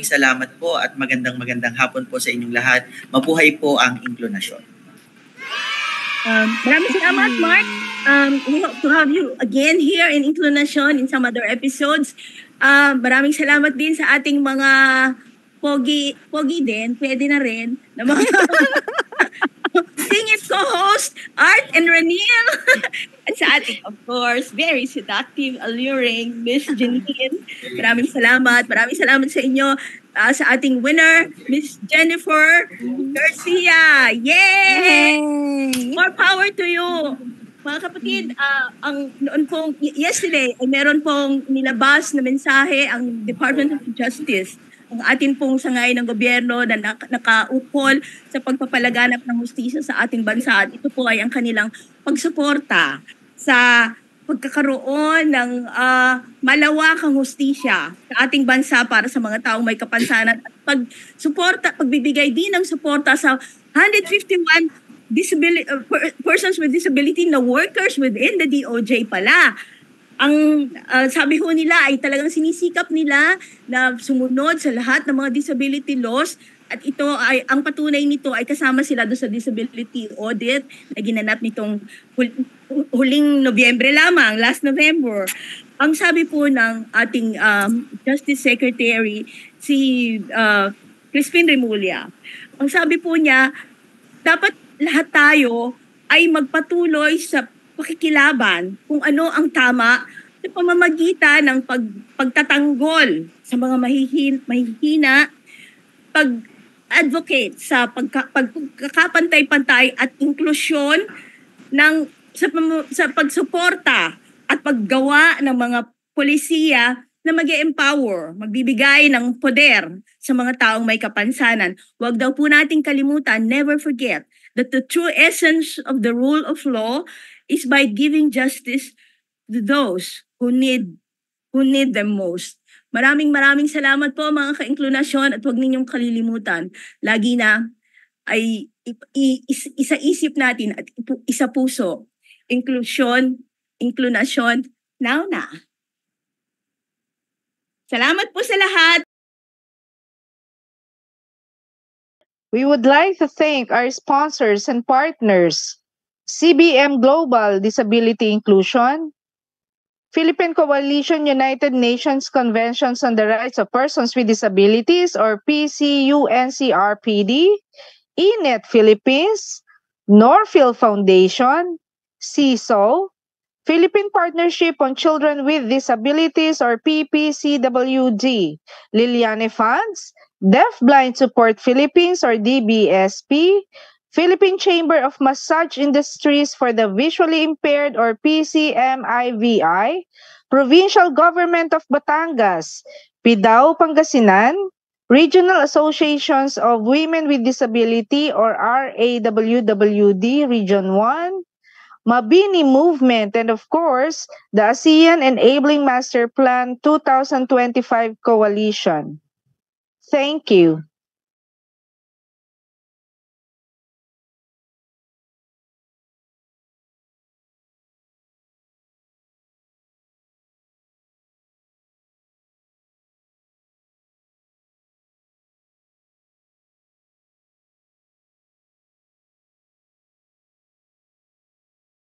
Speaker 3: salamat po at magandang hapon po sa inyong lahat. Mabuhay po ang Inclination.
Speaker 1: Maraming salamat, Mark. We hope to have you again here in Inclination in some other episodes. Maraming salamat din sa ating mga pogi din, pwede na rin, na mga singing co-host, Art and Raniel. At sa ating, of course, very seductive, alluring Miss Janine. Maraming salamat sa inyo. Sa ating winner, Miss Jennifer Garcia. Yay! More power to you. Mga kapatid, yesterday, ay meron pong nilabas na mensahe ang Department of Justice, ang atin pong sangay ng gobyerno na nakaukol sa pagpapalaganap ng hustisya sa ating bansa. At ito po ay ang kanilang pagsuporta sa pagkakaroon ng malawakang hustisya sa ating bansa para sa mga taong may kapansanan at pagbibigay din ng suporta sa 151 persons with disability na workers within the DOJ pala. Ang sabi ho nila ay talagang sinisikap nila na sumunod sa lahat ng mga disability laws at ito ay ang patunay nito ay kasama sila doon sa disability audit na ginanap nitong huling Nobyembre lamang, last November. Ang sabi po ng ating Justice Secretary si Crispin Remulla, ang sabi po niya, dapat lahat tayo ay magpatuloy sa pakikilaban kung ano ang tama sa pamamagitan ng pagtatanggol sa mga mahihina, pag-advocate sa pagkakapantay-pantay at inklusyon sa pagsuporta at paggawa ng mga polisiya na mag-empower, magbibigay ng poder sa mga taong may kapansanan. Huwag daw po nating kalimutan, never forget that the true essence of the rule of law is by giving justice to those who need them most. Maraming salamat po mga ka-inklinasyon at huwag ninyong kalilimutan. Lagi na ay isa-isip natin at isa puso. Inklusyon, inklinasyon, now na. Salamat po sa lahat.
Speaker 14: We would like to thank our sponsors and partners, CBM Global Disability Inclusion, Philippine Coalition United Nations Conventions on the Rights of Persons with Disabilities or PCUNCRPD, ENET Philippines, Norfield Foundation, CISO, Philippine Partnership on Children with Disabilities or PPCWD, Liliane Funds, Deafblind Support Philippines or DBSP, Philippine Chamber of Massage Industries for the Visually Impaired or PCMIVI, Provincial Government of Batangas, PIDAO Pangasinan, Regional Associations of Women with Disability or RAWWD Region 1, Mabini Movement, and of course, the ASEAN Enabling Master Plan 2025 Coalition. Thank you.